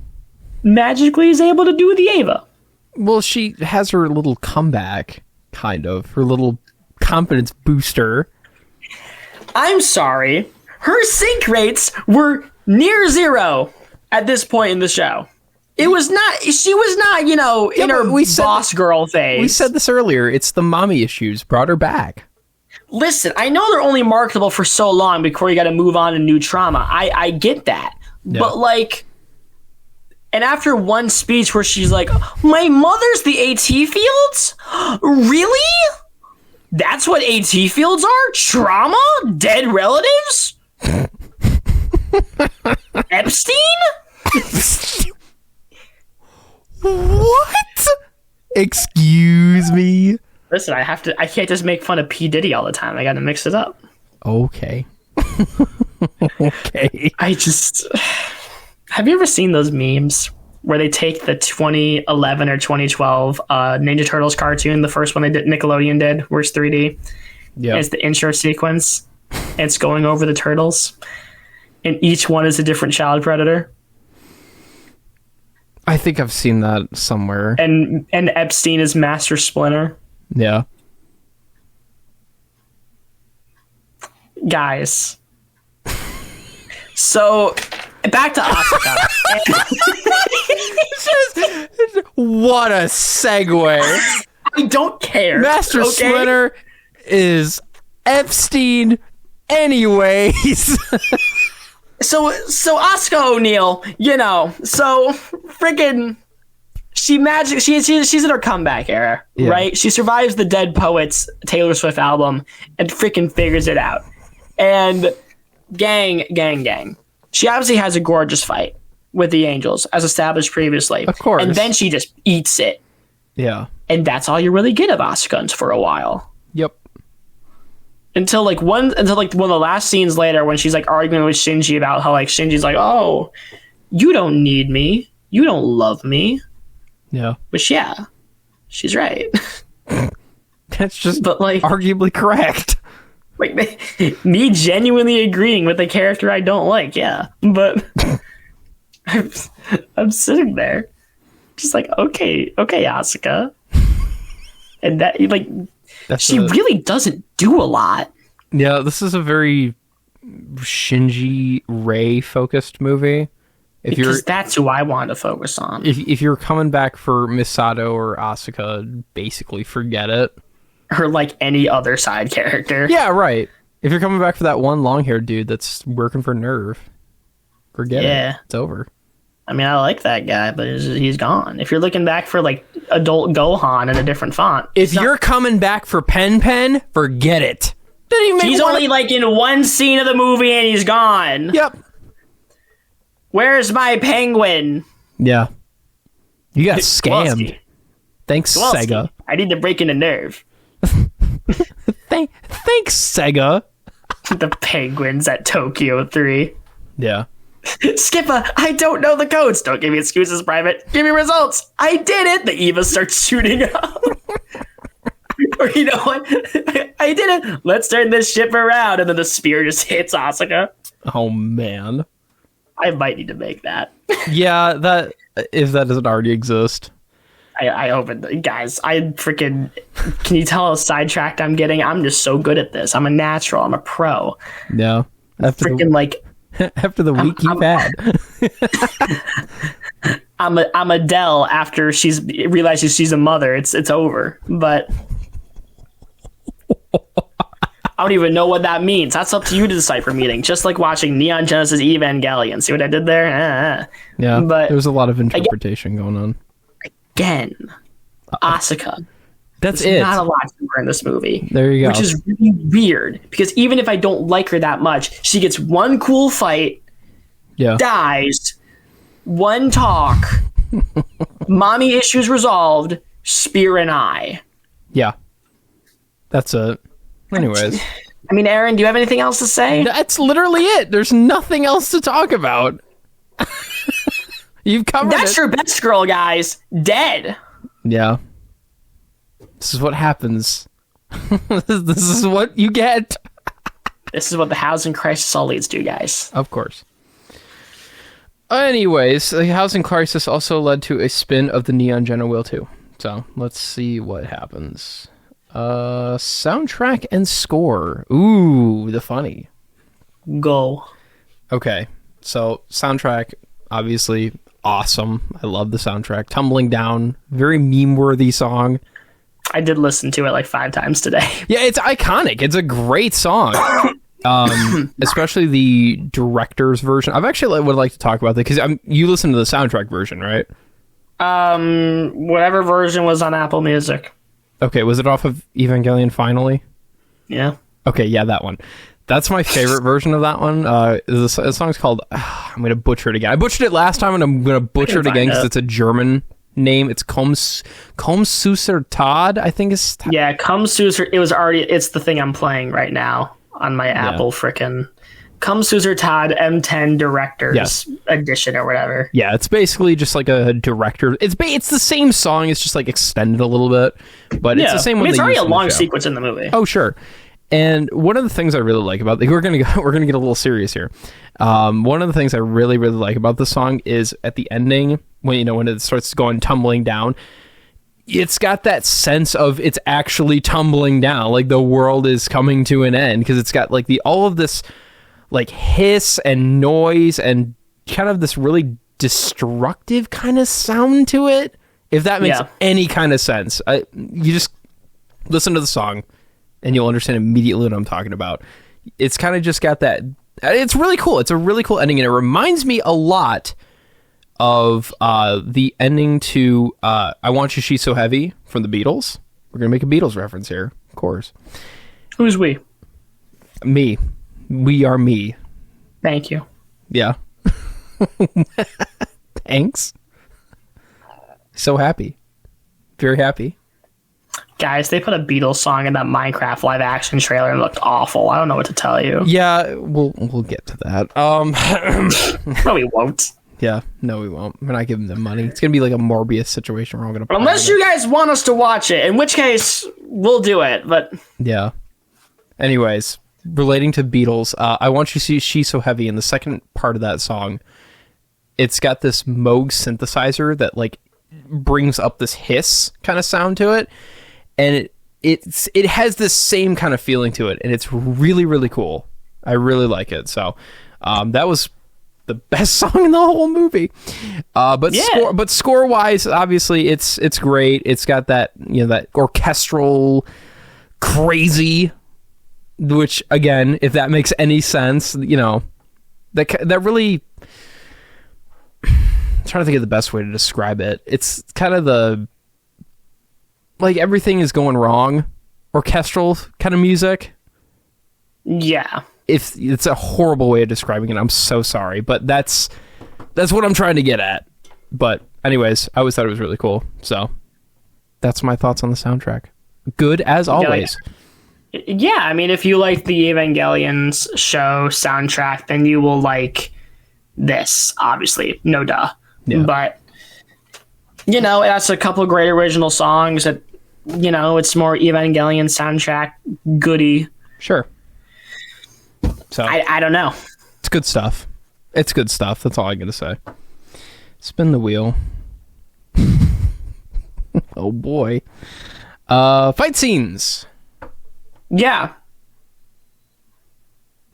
magically is able to do the Ava. Well, she has her little comeback, kind of. Her little confidence booster. I'm sorry. Her sync rates were near 0 at this point in the show. She was not, in her boss girl phase. We said this earlier. It's the mommy issues brought her back. Listen, I know they're only marketable for so long before you got to move on to new trauma. I get that. Yeah. But like, and after one speech where she's like, my mother's the AT fields? Really? That's what AT fields are? Trauma? Dead relatives? Epstein? What? Excuse me? Listen, I can't just make fun of P. Diddy all the time. I gotta mix it up. Okay. Okay. Have you ever seen those memes where they take the 2011 or 2012 Ninja Turtles cartoon, the first one Nickelodeon did, where it's 3D? Yeah. It's the intro sequence. And it's going over the turtles. And each one is a different child predator. I think I've seen that somewhere. And Epstein is Master Splinter. Yeah. Guys. So, back to Asuka. What a segue. I don't care. Master Splinter is Epstein anyways. So Asuka O'Neil, freaking she's in her comeback era, right? She survives the Dead Poets Taylor Swift album and freaking figures it out. And gang. She obviously has a gorgeous fight with the Angels, as established previously. Of course. And then she just eats it. Yeah. And that's all you really get of Asuka for a while. Yep. Until one of the last scenes later, when she's like arguing with Shinji about how like Shinji's like, oh, you don't need me, you don't love me. Yeah. Which she's right. That's just but like arguably correct. Like me genuinely agreeing with the character I don't like, but I'm sitting there, just like okay, Asuka, and that like. She really doesn't do a lot. Yeah, this is a very Shinji Rei focused movie. Because that's who I want to focus on. If you're coming back for Misato or Asuka, basically forget it. Or like any other side character. Yeah, right. If you're coming back for that one long-haired dude that's working for Nerve, forget it. It's over. I mean, I like that guy, but he's gone. If you're looking back for like adult Gohan in a different font, if you're coming back for Pen, forget it. He's only like in one scene of the movie and he's gone. Yep. Where's my penguin? Yeah. You got scammed. Thanks, Kowalski. Sega. I need to break into Nerve. Thanks, Sega. The penguins at Tokyo 3. Yeah. Skipper, I don't know the codes. Don't give me excuses, Private. Give me results. I did it. The Eva starts shooting up. Or you know what? I did it. Let's turn this ship around. And then the spear just hits Asuka. Oh, man. I might need to make that. Yeah, that if that doesn't already exist. I hope it. Guys, I freaking... Can you tell how sidetracked I'm getting? I'm just so good at this. I'm a natural. I'm a pro. Yeah. After the week you've had. I'm Adele after she's realizes she's a mother. It's over. But I don't even know what that means. That's up to you to decipher meaning. Just like watching Neon Genesis Evangelion. See what I did there? Yeah, but there was a lot of interpretation going on. Again, Asuka. That's There's it. not a lot to her in this movie. There you go. Which is really weird because even if I don't like her that much, she gets one cool fight, dies, one talk, mommy issues resolved, spear and eye. Yeah. That's it. Anyways. I mean, Aaron, do you have anything else to say? That's literally it. There's nothing else to talk about. You've covered That's your best girl, guys. Dead. Yeah. This is what happens. This is what you get. This is what the housing crisis all leads to, guys. Of course. Anyways, the housing crisis also led to a spin of the Neon Genesis Wheel 2. So, let's see what happens. Soundtrack and score. Ooh, the funny. Go. Okay, so soundtrack, obviously awesome. I love the soundtrack. Tumbling Down, very meme-worthy song. I did listen to it like 5 times today. Yeah, it's iconic. It's a great song. Especially the director's version. I've actually would like to talk about that because you listen to the soundtrack version, right? Whatever version was on Apple Music. Okay, was it off of Evangelion Finally? Yeah. Okay, yeah, that one. That's my favorite version of that one. The song's called... I'm going to butcher it again. I butchered it last time, and I'm going to butcher it again because it's a German name. It's Komsuser Todd, I think is. Yeah, Komsuser. It's the thing I'm playing right now on my Apple frickin' Komsuser Todd M10 Director's Edition or whatever. Yeah, it's basically just like a director. It's the same song. It's just like extended a little bit, but it's the same one. It's they already a used in the long show. sequence in the movie. Oh, sure. And one of the things I really like about we're gonna get a little serious here. One of the things I really like about the song is at the ending when it starts going tumbling down. It's got that sense of it's actually tumbling down, like the world is coming to an end, because it's got like all of this like hiss and noise and kind of this really destructive kind of sound to it. If that makes any kind of sense, you just listen to the song and you'll understand immediately what I'm talking about. It's kind of just got that. It's really cool. It's a really cool ending, and it reminds me a lot of the ending to I Want You, She's So Heavy from the Beatles. We're going to make a Beatles reference here, of course. Who's we? Me. We are me. Thank you. Yeah. Thanks. So happy. Very happy. Guys, they put a Beatles song in that Minecraft live action trailer and it looked awful. I don't know what to tell you. Yeah, we'll get to that. No, we won't. Yeah, no, we won't. We're not giving them money. It's gonna be like a Morbius situation. We're all gonna. Unless you guys want us to watch it, in which case we'll do it. But yeah. Anyways, relating to Beatles, I Want You to See She's So Heavy. In the second part of that song, it's got this Moog synthesizer that like brings up this hiss kind of sound to it, and it has this same kind of feeling to it, and it's really, really cool. I really like it. So that was the best song in the whole movie. But score wise, obviously it's great. It's got that that orchestral crazy, which again, if that makes any sense, that really. I'm trying to think of the best way to describe it. It's kind of the like everything is going wrong, orchestral kind of music. Yeah. If it's a horrible way of describing it, I'm so sorry, but that's what I'm trying to get at. But anyways, I always thought it was really cool. So that's my thoughts on the soundtrack. Good as always. Yeah, I mean, if you like the Evangelion show soundtrack, then you will like this, obviously. No duh. Yeah. But, it has a couple of great original songs that, it's more Evangelion soundtrack goody. Sure. So I don't know. It's good stuff. It's good stuff. That's all I got to say. Spin the wheel. Oh boy. Fight scenes. Yeah.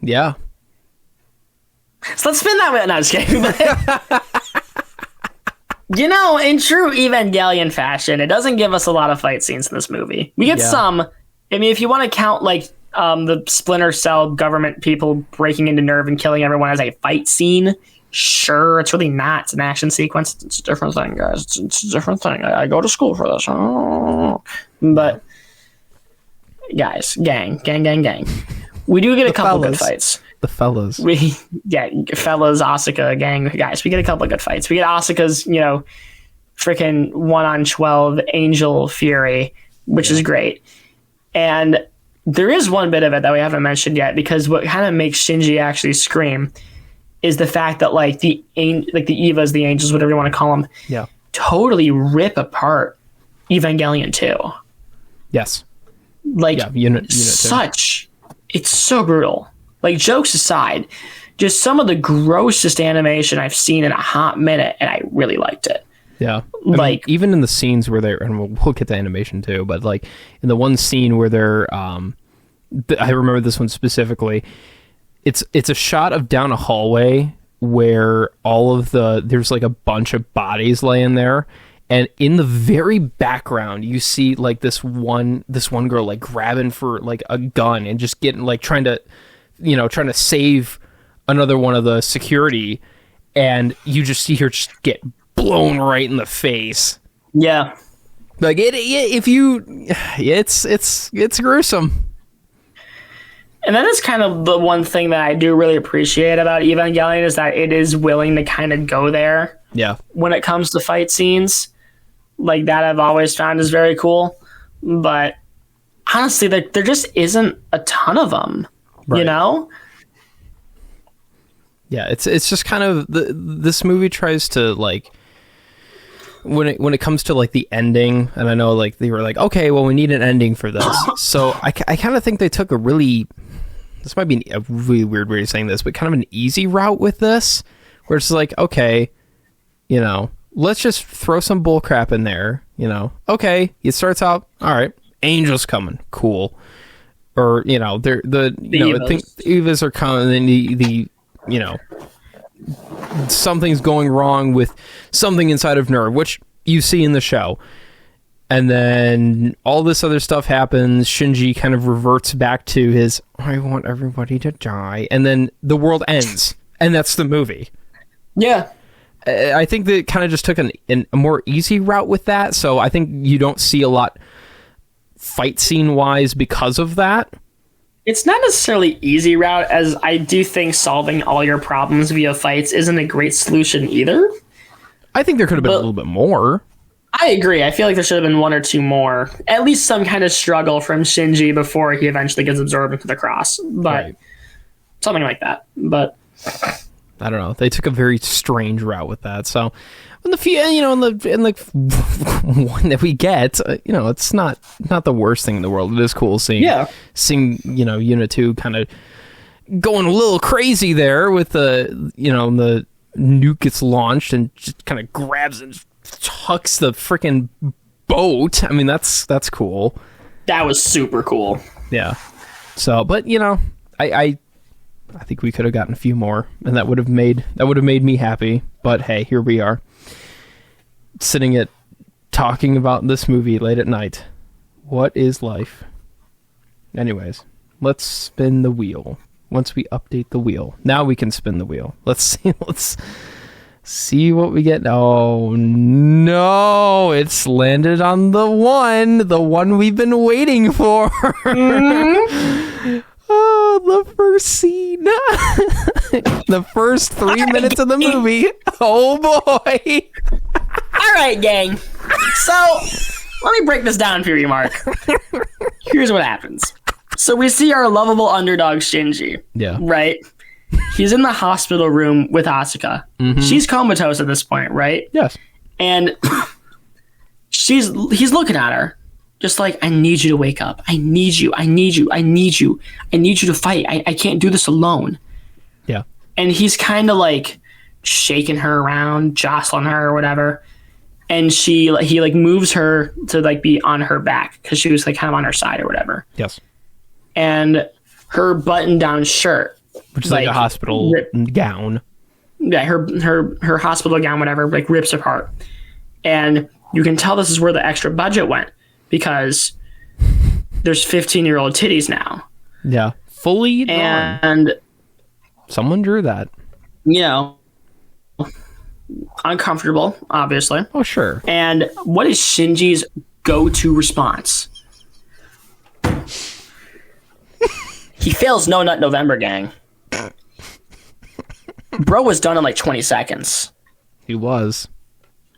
Yeah. So let's spin that wheel. No, I'm just kidding. In true Evangelion fashion, it doesn't give us a lot of fight scenes in this movie. We get some. I mean, if you want to count like the Splinter Cell government people breaking into Nerve and killing everyone as a fight scene, sure. It's really not. It's an action sequence. It's a different thing, guys. It's a different thing. I go to school for this. Oh. But guys, gang. We do get a couple good fights. The fellas. Fellas, Asuka, gang, guys. We get a couple of good fights. We get Asuka's, freaking 1-on-12 Angel Fury, which is great. And there is one bit of it that we haven't mentioned yet, because what kind of makes Shinji actually scream is the fact that the Evas, the angels, whatever you want to call them, totally rip apart Evangelion 2. Yes. Unit such. It's so brutal. Jokes aside, just some of the grossest animation I've seen in a hot minute, and I really liked it. Yeah. I mean, even in the scenes where they're, and we'll get to animation too, but in the one scene where they're, I remember this one specifically, it's a shot of down a hallway where there's a bunch of bodies laying there. And in the very background, you see this one girl grabbing for a gun and just getting trying to save another one of the security, and you just see her just get blown right in the face. Yeah, it's gruesome. And that is kind of the one thing that I do really appreciate about Evangelion, is that it is willing to kind of go there. Yeah, when it comes to fight scenes. like that I've always found is very cool. But honestly, there just isn't a ton of them, Right. you know? Yeah, it's just kind of this movie tries to like when it comes to like the ending, and I know like they were like, okay, well we need an ending for this, so I kind of think they took this might be a really weird way of saying this, but kind of an easy route with this, where it's like, okay, you know, let's just throw some bull crap in there, you know, okay, it starts out, all right, angels coming, cool, or you know, I think the Evas are coming, and then the you know, something's going wrong with something inside of Nerve, which you see in the show. And then all this other stuff happens. Shinji kind of reverts back to his, I want everybody to die. And then the world ends. And that's the movie. Yeah. I think they kind of just took a more easy route with that. So I think you don't see a lot fight scene wise because of that. It's not necessarily easy route, as I do think solving all your problems via fights isn't a great solution either. I think there could have been a little bit more. I agree. I feel like there should have been one or two more. At least some kind of struggle from Shinji before he eventually gets absorbed into the cross. But Right. something like that. But I don't know. They took a very strange route with that. So, in the one that we get, you know, it's not the worst thing in the world. It is cool seeing you know, Unit 2 kind of going a little crazy there with the nuke gets launched and just kind of grabs and hucks the freaking boat. I mean, that's cool. that was super cool. Yeah. So, but you know, I think we could have gotten a few more, and that would have made me happy. But hey, here we are, sitting talking about this movie late at night. What is life? Anyways, let's spin the wheel. Once we update the wheel, now we can spin the wheel. Let's see what we get. Oh no, it's landed on the one we've been waiting for. Oh, the first scene. The first 3 minutes of the movie. Oh boy. All right, gang. So, let me break this down for you, Mark. Here's what happens. So we see our lovable underdog, Shinji. Yeah. Right? He's in the hospital room with Asuka. Mm-hmm. She's comatose at this point, right? Yes. And he's looking at her, just like, I need you to wake up. I need you. I need you. I need you. I need you to fight. I can't do this alone. Yeah. And he's kind of like shaking her around, jostling her or whatever. And he like moves her to like be on her back because she was like kind of on her side or whatever. Yes. And her button-down shirt, which is like a hospital gown. Yeah, her hospital gown, whatever, like rips apart. And you can tell this is where the extra budget went because there's 15-year-old titties now. Yeah, fully drawn. And someone drew that. You know, uncomfortable, obviously. Oh, sure. And what is Shinji's go-to response? He fails No Nut November, gang. Bro was done in like 20 seconds. He was.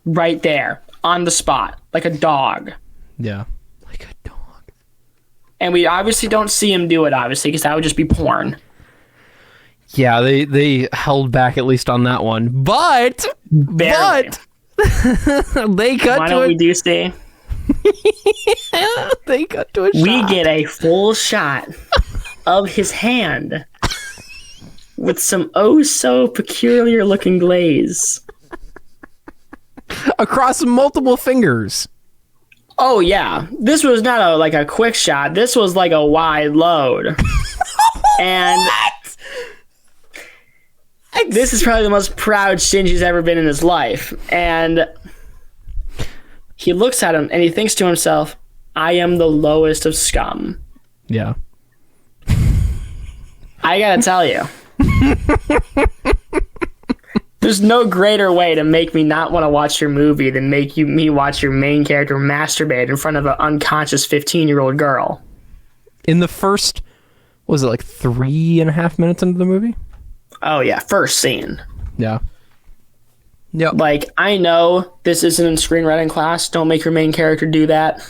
Right there, on the spot, like a dog. Yeah. Like a dog. And we obviously don't see him do it, obviously, because that would just be porn. Yeah, they held back at least on that one. But Barely. They cut Why to don't it. we do see? They cut to a shot. We get a full shot of his hand with some oh so peculiar looking glaze across multiple fingers. Oh yeah, this was not like a quick shot. This was like a wide load. And this is probably the most proud Shinji's ever been in his life. And he looks at him and he thinks to himself, I am the lowest of scum. Yeah. I gotta tell you, there's no greater way to make me not want to watch your movie than make me watch your main character masturbate in front of an unconscious 15-year-old girl. In the first, was it like 3.5 minutes into the movie? Oh yeah, first scene. Yeah. Yep. Like, I know this isn't in screenwriting class. Don't make your main character do that.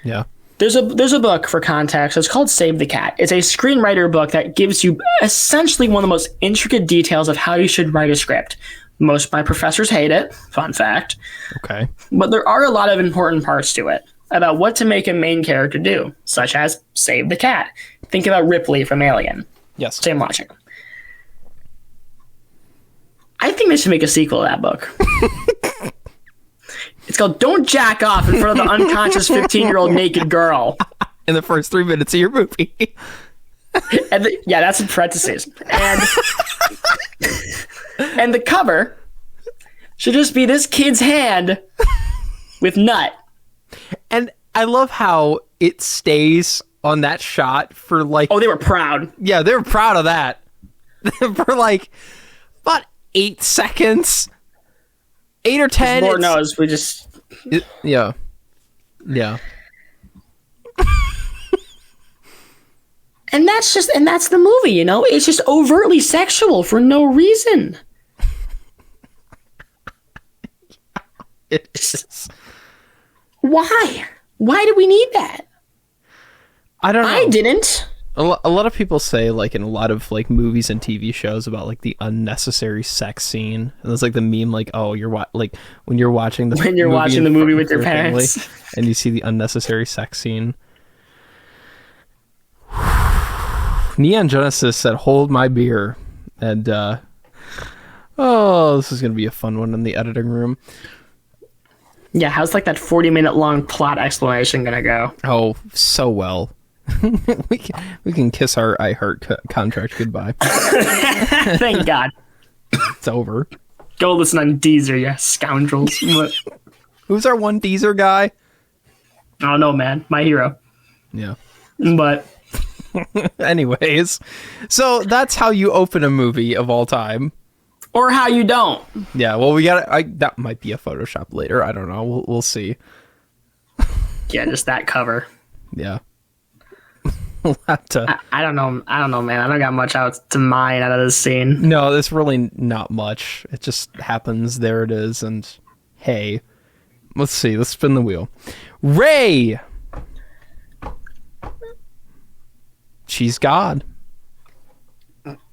Yeah. There's a book for context. It's called Save the Cat. It's a screenwriter book that gives you essentially one of the most intricate details of how you should write a script. Most of my professors hate it. Fun fact. Okay. But there are a lot of important parts to it about what to make a main character do, such as save the cat. Think about Ripley from Alien. Yes. Same logic. I think they should make a sequel to that book. It's called Don't Jack Off in Front of the Unconscious 15-year-old Naked Girl. In the first 3 minutes of your movie. Yeah, that's in parentheses. And the cover should just be this kid's hand with nut. And I love how it stays on that shot for like... Oh, they were proud. Yeah, they were proud of that. For like about 8 seconds. 8 or 10. Lord knows, we just... Yeah. Yeah. And that's the movie, you know? It's just overtly sexual for no reason. It is. Why? Why do we need that? I don't know. I didn't. A lot of people say, like, in a lot of like movies and TV shows about like the unnecessary sex scene, and it's like the meme, like, oh, like when you're watching the movie with your parents, family, and you see the unnecessary sex scene. Neon Genesis said, "Hold my beer," and this is gonna be a fun one in the editing room. Yeah, how's like that 40-minute long plot explanation gonna go? Oh, so well. we can kiss our iHeart contract goodbye. Thank God. It's over. Go listen on Deezer, you scoundrels. Who's our one Deezer guy? I don't know, man. My hero. Yeah. But anyways, so that's how you open a movie of all time. Or how you don't. Yeah, well, that might be a Photoshop later. I don't know. We'll see. Yeah, just that cover. Yeah. We'll have to... I don't know, man. I don't got much out to mine out of this scene. No, there's really not much. It just happens. There it is. And hey, let's see. Let's spin the wheel. Rey! She's God.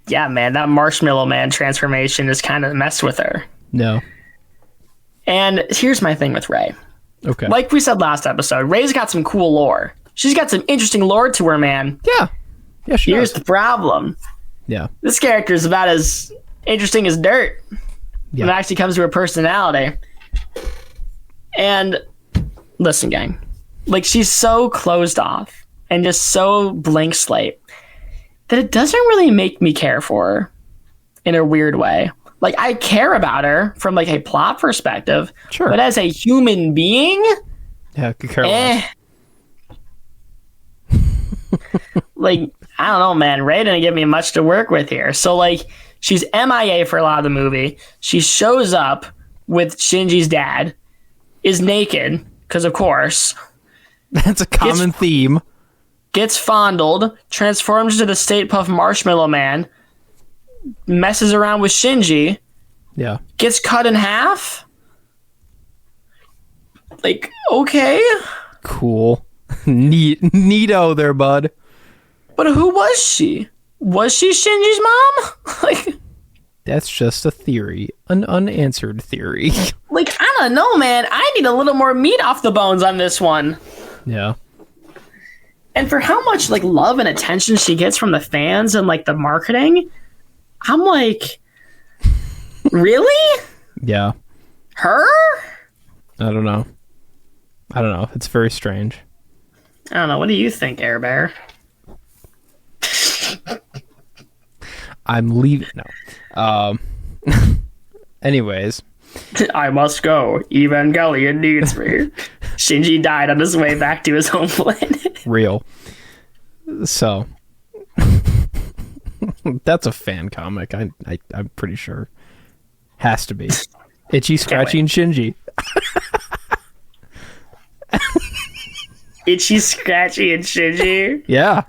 Yeah, man. That Marshmallow Man transformation has kind of messed with her. No. And here's my thing with Rey. Okay. Like we said last episode, Rey's got some cool lore. She's got some interesting lore to her, man. Yeah. Yeah, she Here's does. the problem. Yeah. This character is about as interesting as dirt Yeah. when it actually comes to her personality. And listen, gang. Like, she's so closed off and just so blank slate that it doesn't really make me care for her in a weird way. Like, I care about her from, like, a plot perspective. Sure. But as a human being... Yeah, could care less. Like, I don't know, man. Rey didn't give me much to work with here. So, like, she's MIA for a lot of the movie. She shows up with Shinji's dad, is naked, because of course. That's a common theme. Gets fondled, transforms into the Stay Puft Marshmallow Man, messes around with Shinji, Yeah. gets cut in half. Like, okay. Cool. Neato there, bud. But who was she? Was she Shinji's mom? Like, That's just a theory. An unanswered theory. I don't know, man. I need a little more meat off the bones on this one. Yeah. And for how much, like, love and attention she gets from the fans and, like, the marketing, I'm like, really? Yeah. Her? I don't know. It's very strange. I don't know. What do you think, Air Bear? I'm leaving. No. Anyways. I must go. Evangelion needs me. Shinji died on his way back to his home planet. Real. So. That's a fan comic. I'm pretty sure. Has to be. Itchy, Scratchy, and Shinji. Itchy, Scratchy, and Shinji. Yeah.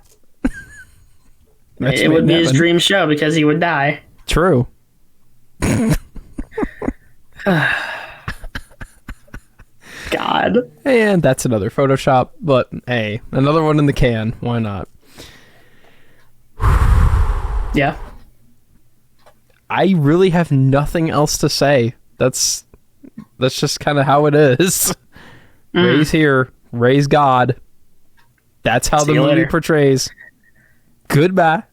It would be his dream show because he would die. True. God. And that's another Photoshop, but hey, another one in the can. Why not? Yeah. I really have nothing else to say. That's just kind of how it is. Ray's here. Ray's God. That's how the movie later. portrays. Goodbye.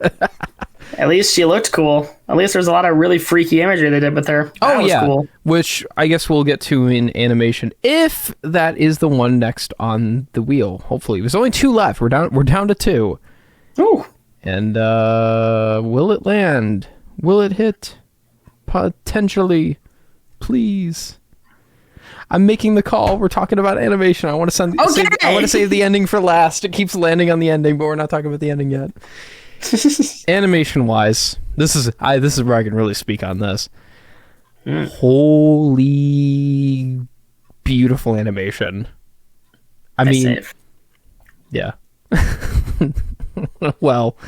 At least she looked cool. At least there's a lot of really freaky imagery they did with her. That was cool. Which I guess we'll get to in animation, if that is the one next on the wheel. Hopefully, there's only 2 left. We're down to 2. Ooh. And will it land? Will it hit? Potentially. Please. I'm making the call. We're talking about animation. I want to save the ending for last. It keeps landing on the ending, but we're not talking about the ending yet. Animation wise, this is where I can really speak on this. Holy beautiful animation. I mean, yeah. Well,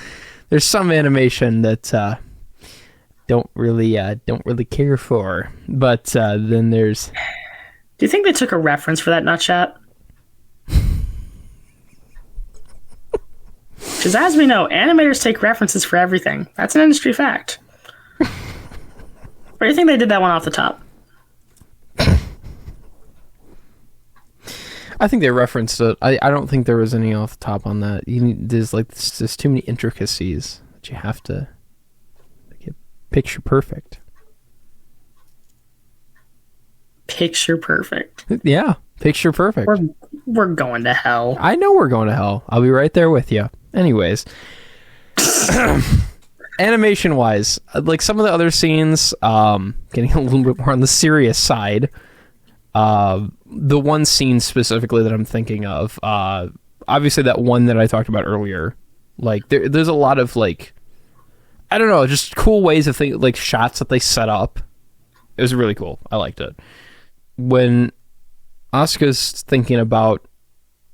there's some animation that don't really care for, but then there's. Do you think they took a reference for that nutshot? Because as we know, animators take references for everything. That's an industry fact. Or do you think they did that one off the top? I think they referenced it. I don't think there was any off the top on that. There's too many intricacies that you have to get picture perfect. Picture perfect. Yeah, picture perfect. We're going to hell. I know we're going to hell. I'll be right there with you. Anyways, animation-wise, like some of the other scenes, getting a little bit more on the serious side. The one scene specifically that I'm thinking of, obviously that one that I talked about earlier. Like there's a lot of like, I don't know, just cool ways of like shots that they set up. It was really cool. I liked it. When Asuka's thinking about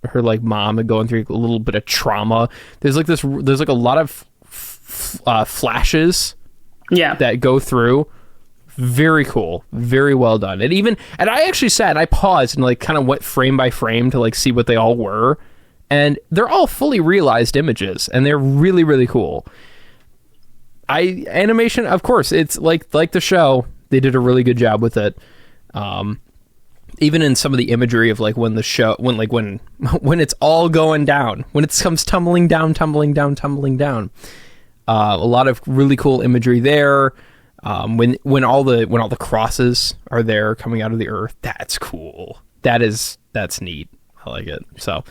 her like mom and going through a little bit of trauma, there's like a lot of flashes that go through. Very cool, very well done. And I actually sat and I paused and like kind of went frame by frame to like see what they all were, and they're all fully realized images and they're really, really cool. Animation, of course, it's like the show, they did a really good job with it. Even in some of the imagery of like when it's all going down, when it comes tumbling down, a lot of really cool imagery there. When all the crosses are there coming out of the earth, that's cool. That's neat. I like it. So,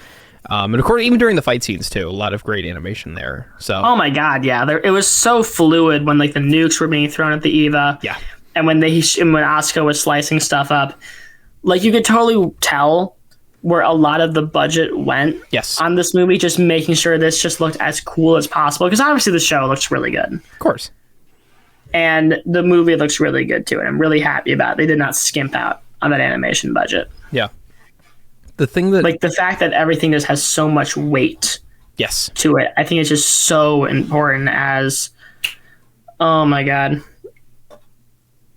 and of course, even during the fight scenes too, a lot of great animation there. So, oh my god, yeah, it was so fluid when like the nukes were being thrown at the Eva, yeah, and when Asuka was slicing stuff up. Like, you could totally tell where a lot of the budget went on this movie, just making sure this just looked as cool as possible. Because obviously the show looks really good. Of course. And the movie looks really good, too. And I'm really happy about it. They did not skimp out on that animation budget. Yeah. The thing that... Like, the fact that everything just has so much weight to it, I think it's just so important as... Oh, my God.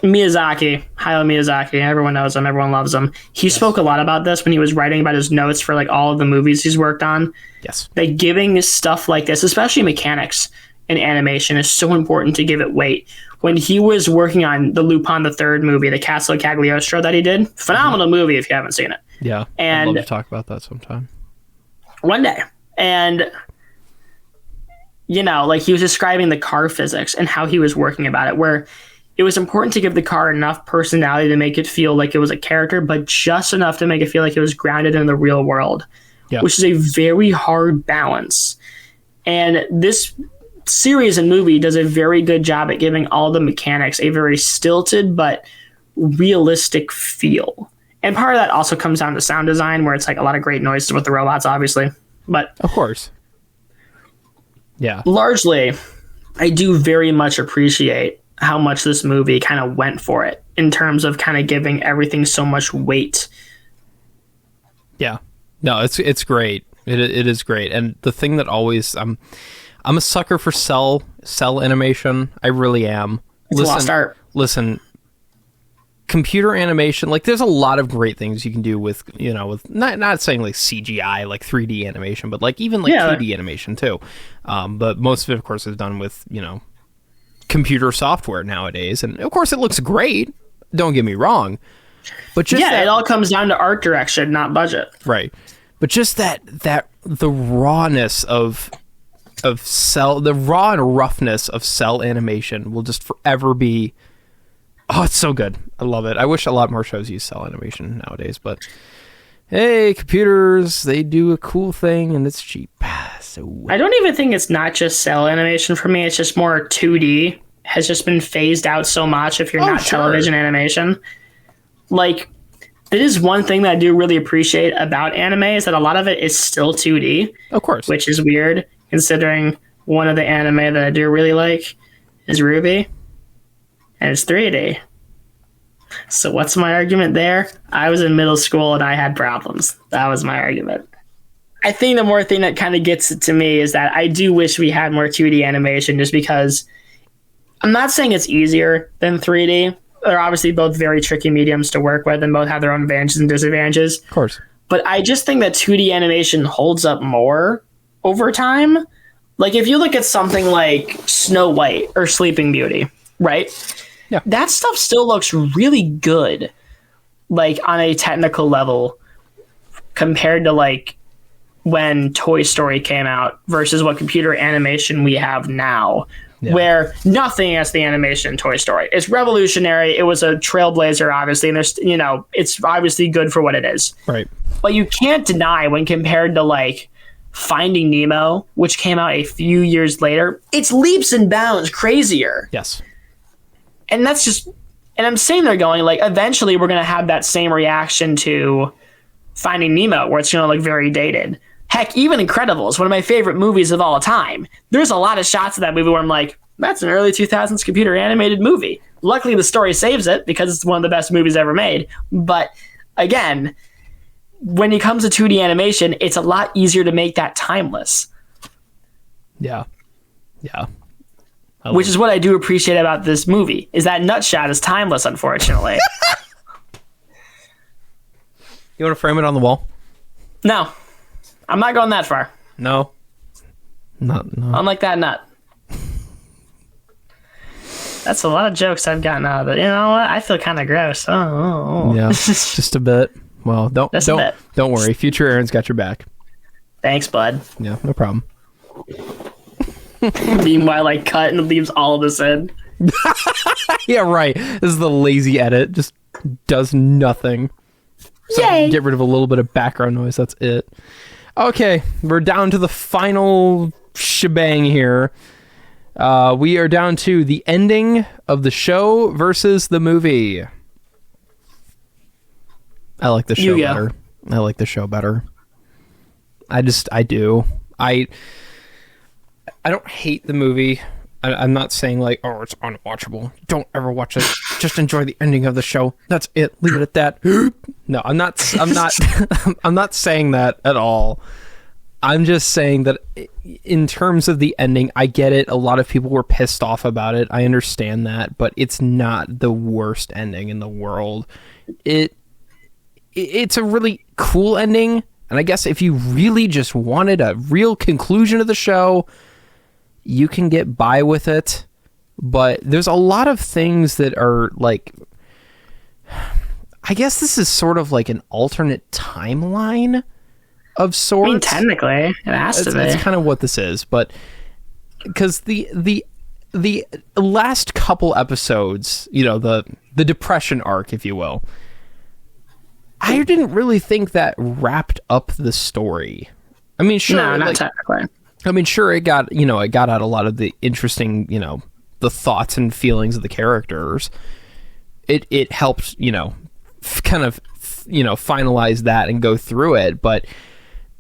Hayao Miyazaki, everyone knows him, everyone loves him. He spoke a lot about this when he was writing about his notes for like all of the movies he's worked on. Yes. Like giving stuff like this, especially mechanics in animation, is so important to give it weight. When he was working on the Lupin the Third movie, the Castle of Cagliostro that he did, phenomenal movie if you haven't seen it. Yeah, and I'd love to talk about that sometime. One day. And you know, like he was describing the car physics and how he was working about it, where it was important to give the car enough personality to make it feel like it was a character, but just enough to make it feel like it was grounded in the real world, which is a very hard balance. And this series and movie does a very good job at giving all the mechanics a very stilted but realistic feel. And part of that also comes down to sound design, where it's like a lot of great noises with the robots, obviously. But of course. Yeah. Largely, I do very much appreciate how much this movie kind of went for it in terms of kind of giving everything so much weight. Yeah. No, it's great. It is great. And the thing that always I'm a sucker for cell animation. I really am. It's a lost art. Listen, computer animation, like there's a lot of great things you can do with, with not saying like CGI, like 3D animation, but like even like 2D animation too. But most of it, of course, is done with, computer software nowadays. And of course it looks great. Don't get me wrong. But just it all comes down to art direction, not budget. Right. But just that the rawness of cell, the raw and roughness of cell animation will just forever be, it's so good. I love it. I wish a lot more shows use cell animation nowadays, but hey, computers, they do a cool thing and it's cheap. So I don't even think it's not just cell animation for me. It's just more 2D has just been phased out so much if you're not television animation. Like, it is one thing that I do really appreciate about anime is that a lot of it is still 2D. Of course. Which is weird, considering one of the anime that I do really like is Ruby, and it's 3D. So what's my argument there? I was in middle school and I had problems. That was my argument. I think the more thing that kind of gets it to me is that I do wish we had more 2D animation just because I'm not saying it's easier than 3D. They're obviously both very tricky mediums to work with and both have their own advantages and disadvantages. Of course. But I just think that 2D animation holds up more over time. Like if you look at something like Snow White or Sleeping Beauty, right? Yeah. That stuff still looks really good, like on a technical level compared to like when Toy Story came out versus what computer animation we have now. Yeah. Where nothing as the animation in Toy Story. It's revolutionary. It was a trailblazer, obviously, and there's, it's obviously good for what it is. Right. But you can't deny when compared to like Finding Nemo, which came out a few years later, it's leaps and bounds crazier. Yes. And that's just, and I'm sitting there going like, eventually we're going to have that same reaction to Finding Nemo, where it's going to look very dated. Heck, even Incredibles, one of my favorite movies of all time. There's a lot of shots of that movie where I'm like, that's an early 2000s computer animated movie. Luckily, the story saves it because it's one of the best movies ever made. But again, when it comes to 2D animation, it's a lot easier to make that timeless. Yeah. Yeah. Which is what I do appreciate about this movie, is that Nutshot is timeless, unfortunately. You want to frame it on the wall? No. I'm not going that far. No. No. Unlike that nut. That's a lot of jokes I've gotten out of it. You know what? I feel kind of gross. Oh. Yeah, just a bit. Well, don't worry. Future Aaron's got your back. Thanks, bud. Yeah, no problem. Meanwhile, I cut and leaves all of this in. Yeah, right. This is the lazy edit. Just does nothing. So Yay! Get rid of a little bit of background noise. That's it. Okay, we're down to the final shebang here. We are down to the ending of the show versus the movie. I like the show better. I like the show better. I do. I don't hate the movie. I'm not saying like, oh, it's unwatchable. Don't ever watch it. Just enjoy the ending of the show. That's it. Leave it at that. No, I'm not. I'm not saying that at all. I'm just saying that in terms of the ending, I get it. A lot of people were pissed off about it. I understand that, but it's not the worst ending in the world. It's a really cool ending, and I guess if you really just wanted a real conclusion of the show, you can get by with it. But there's a lot of things that are like, I guess this is sort of like an alternate timeline of sorts. I mean, technically, it has to be. That's kind of what this is, but because the last couple episodes, the depression arc, if you will, I didn't really think that wrapped up the story. I mean, sure, no, not technically. I mean, sure, it got out a lot of the interesting, the thoughts and feelings of the characters. It helped, kind of, finalize that and go through it. But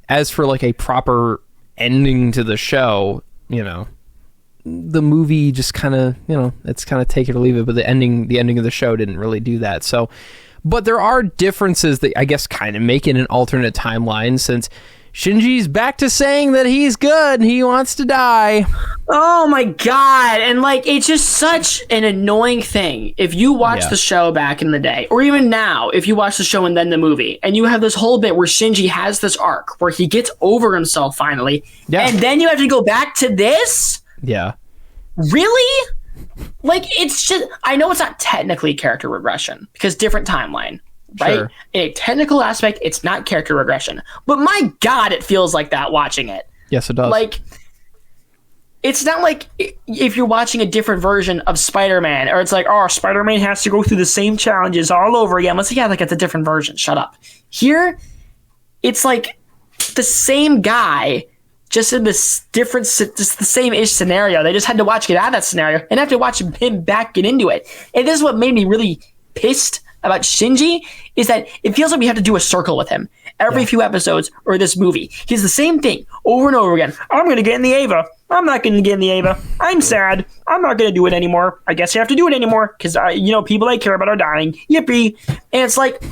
as for like a proper ending to the show, the movie just kind of, it's kind of take it or leave it. But the ending of the show didn't really do that. So, but there are differences that I guess kind of make it an alternate timeline, since Shinji's back to saying that he's good and he wants to die. Oh my god. And like it's just such an annoying thing. If you watch the show back in the day, or even now, if you watch the show and then the movie, and you have this whole bit where Shinji has this arc where he gets over himself finally, and then you have to go back to this? Yeah. Really? Like it's just, I know it's not technically character regression because different timeline, right? Sure. In a technical aspect, it's not character regression. But my god, it feels like that watching it. Yes, it does. Like, it's not like if you're watching a different version of Spider-Man, or it's like, oh, Spider-Man has to go through the same challenges all over again. Let's say, yeah, like it's a different version. Shut up. Here, it's like the same guy, just in this different, just the same-ish scenario. They just had to watch get out of that scenario and have to watch him back get into it. And this is what made me really pissed about Shinji, is that it feels like we have to do a circle with him every few episodes or this movie. He's the same thing over and over again. I'm going to get in the Ava. I'm not going to get in the Ava. I'm sad. I'm not going to do it anymore. I guess I have to do it anymore because, people I care about are dying. Yippee. And it's like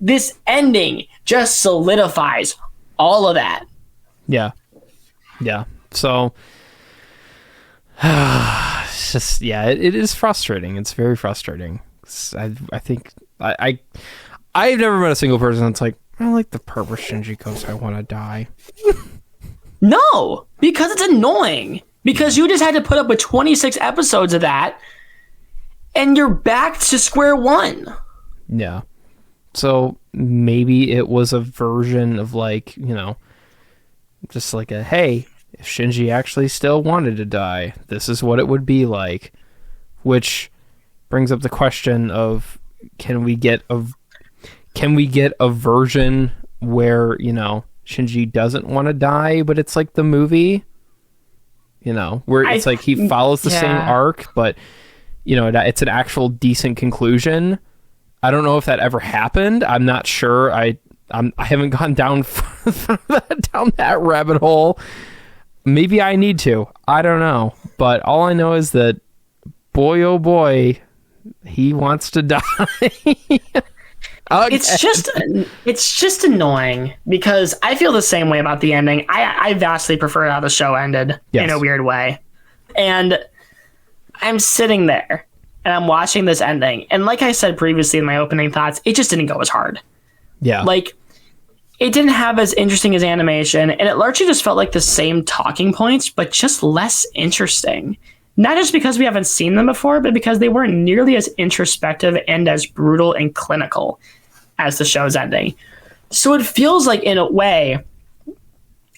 this ending just solidifies all of that. Yeah. Yeah. So, it's just, it is frustrating. It's very frustrating. I think I've never met a single person that's like, I like the part where Shinji goes, I want to die. No, because it's annoying. Because you just had to put up with 26 episodes of that, and you're back to square one. Yeah. So maybe it was a version of like, just like a, hey, if Shinji actually still wanted to die, this is what it would be like. Which brings up the question of, can we get a version where, Shinji doesn't want to die, but it's like the movie, where it's like he follows the same arc, but, it's an actual decent conclusion. I don't know if that ever happened. I'm not sure. I haven't gone down that rabbit hole. Maybe I need to. I don't know. But all I know is that, boy, oh boy, he wants to die. It's just annoying because I feel the same way about the ending. I vastly prefer how the show ended in a weird way. And I'm sitting there and I'm watching this ending. And like I said previously in my opening thoughts, it just didn't go as hard. Yeah. Like, it didn't have as interesting as animation. And it largely just felt like the same talking points, but just less interesting. Not just because we haven't seen them before, but because they weren't nearly as introspective and as brutal and clinical as the show's ending. So it feels like, in a way,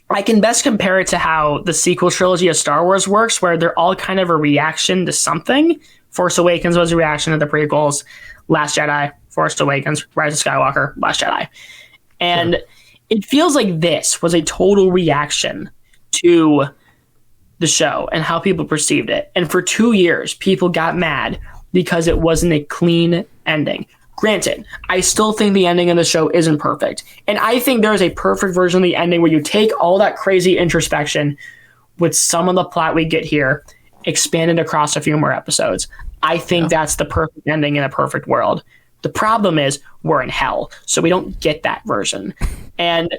I can best compare it to how the sequel trilogy of Star Wars works, where they're all kind of a reaction to something. Force Awakens was a reaction to the prequels. Last Jedi, Force Awakens, Rise of Skywalker, Last Jedi. And it feels like this was a total reaction to the show and how people perceived it. And for 2 years, people got mad because it wasn't a clean ending. Granted, I still think the ending of the show isn't perfect. And I think there is a perfect version of the ending where you take all that crazy introspection with some of the plot we get here, expand it across a few more episodes. I think that's the perfect ending in a perfect world. The problem is we're in hell, so we don't get that version. And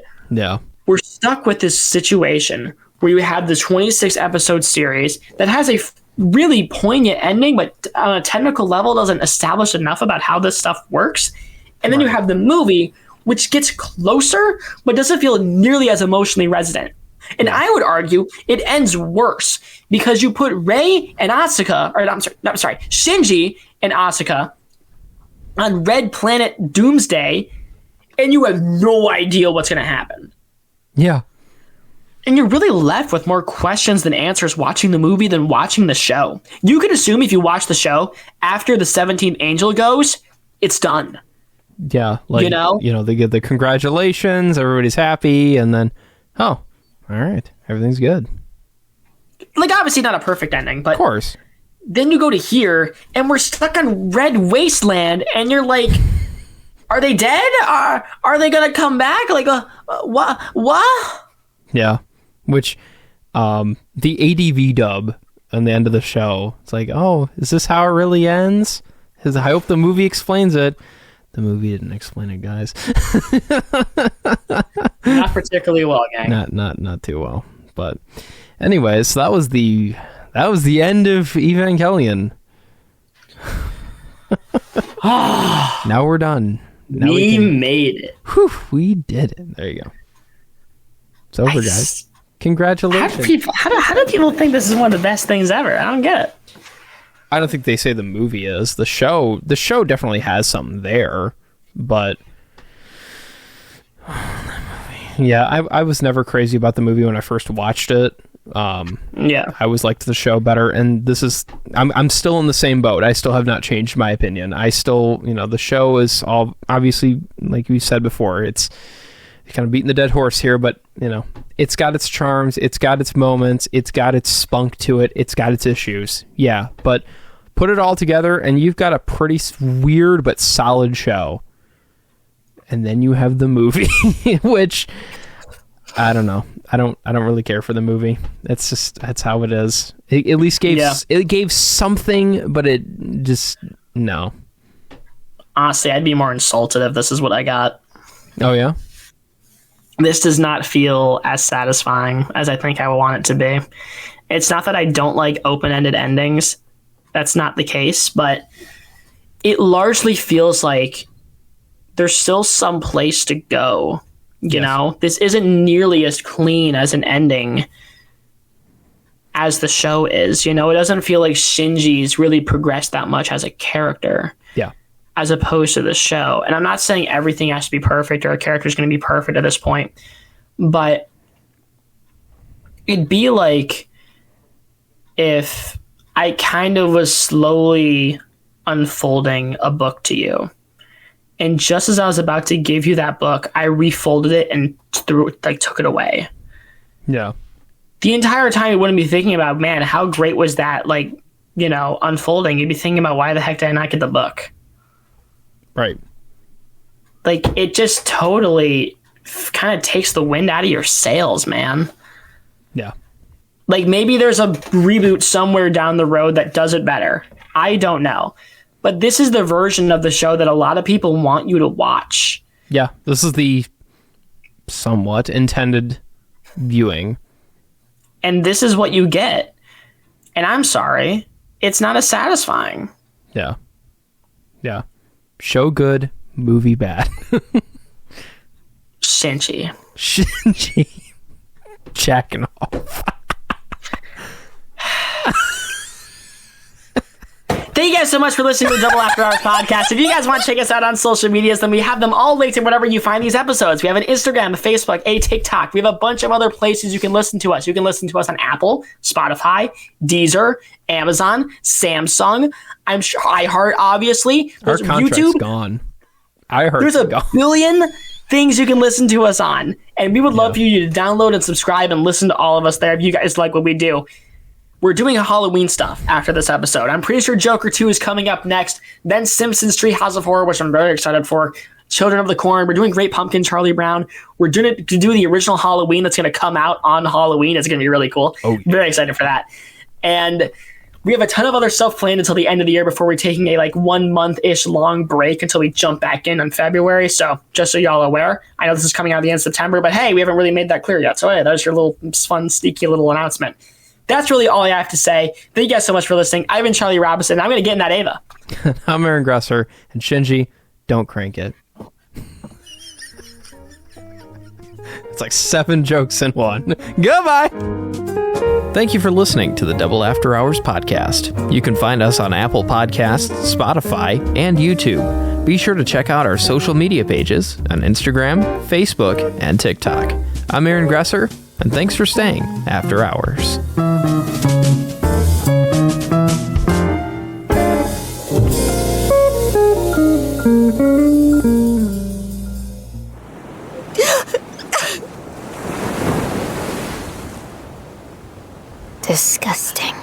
we're stuck with this situation where you have the 26 episode series that has a really poignant ending, but on a technical level doesn't establish enough about how this stuff works. And then you have the movie, which gets closer, but doesn't feel nearly as emotionally resonant. And I would argue it ends worse because you put Rey and Asuka, or I'm sorry, Shinji and Asuka on Red Planet Doomsday, and you have no idea what's going to happen. Yeah. And you're really left with more questions than answers watching the movie than watching the show. You can assume if you watch the show, after the 17th angel goes, it's done. Yeah. Like, they get the congratulations, everybody's happy, and then, oh, all right, everything's good. Like, obviously not a perfect ending, but... Of course. Then you go to here, and we're stuck on Red Wasteland, and you're like, are they dead? Are they going to come back? Like, what? Yeah. Which, the ADV dub on the end of the show, it's like, oh, is this how it really ends? I hope the movie explains it. The movie didn't explain it, guys. Not particularly well, gang. Not too well. But anyways, that was the end of Evangelion. Now we're done. Now we made it. Whew, we did it. There you go. It's over, guys. Congratulations. How do people think this is one of the best things ever? I don't get it. I don't think they say the movie is. The show definitely has something there, but yeah, I was never crazy about the movie when I first watched it. Yeah, I always liked the show better, and I'm still in the same boat. I still have not changed my opinion. I still, the show is all obviously, like we said before, it's kind of beating the dead horse here, but it's got its charms, it's got its moments, it's got its spunk to it, it's got its issues. Yeah, but put it all together, and you've got a pretty weird but solid show. And then you have the movie, which I don't know. I don't really care for the movie. That's how it is. It at least gave something, but it just no. Honestly, I'd be more insulted if this is what I got. Oh yeah. This does not feel as satisfying as I think I would want it to be. It's not that I don't like open-ended endings. That's not the case, but it largely feels like there's still some place to go. You know, this isn't nearly as clean as an ending as the show is. It doesn't feel like Shinji's really progressed that much as a character. Yeah. As opposed to the show. And I'm not saying everything has to be perfect or a character's going to be perfect at this point, but it'd be like if I kind of was slowly unfolding a book to you. And just as I was about to give you that book, I refolded it and took it away. Yeah. The entire time you wouldn't be thinking about, man, how great was that, unfolding. You'd be thinking about, why the heck did I not get the book? Right. It just totally kind of takes the wind out of your sails, man. Yeah. Maybe there's a reboot somewhere down the road that does it better. I don't know. But this is the version of the show that a lot of people want you to watch. Yeah, this is the somewhat intended viewing. And this is what you get. And I'm sorry, it's not as satisfying. Yeah. Yeah. Show good, movie bad. Shinji. Jacking off. Thank you guys so much for listening to the Double After Hours podcast. If you guys want to check us out on social medias, then we have them all linked in wherever you find these episodes. We have an Instagram, a Facebook, a TikTok. We have a bunch of other places you can listen to us. You can listen to us on Apple, Spotify, Deezer, Amazon, Samsung. I'm sure iHeart, obviously. Our contract's YouTube. Gone. iHeart's There's a gone. billion things you can listen to us on. And we would love for you to download and subscribe and listen to all of us there if you guys like what we do. We're doing a Halloween stuff after this episode. I'm pretty sure Joker 2 is coming up next. Then Simpsons Treehouse of Horror, which I'm very excited for. Children of the Corn. We're doing Great Pumpkin, Charlie Brown. We're doing it to do the original Halloween that's going to come out on Halloween. It's going to be really cool. Oh, yeah. Very excited for that. And we have a ton of other stuff planned until the end of the year before we're taking a 1 month-ish long break until we jump back in February. So just so y'all are aware, I know this is coming out at the end of September, but hey, we haven't really made that clear yet. So hey, that's your little fun, sneaky little announcement. That's really all I have to say. Thank you guys so much for listening. I've been Charlie Robinson. I'm going to get in that Ava. I'm Aaron Gresser. And Shinji, don't crank it. It's like 7 jokes in one. Goodbye. Thank you for listening to the Double After Hours podcast. You can find us on Apple Podcasts, Spotify, and YouTube. Be sure to check out our social media pages on Instagram, Facebook, and TikTok. I'm Aaron Gresser, and thanks for staying after hours. Disgusting.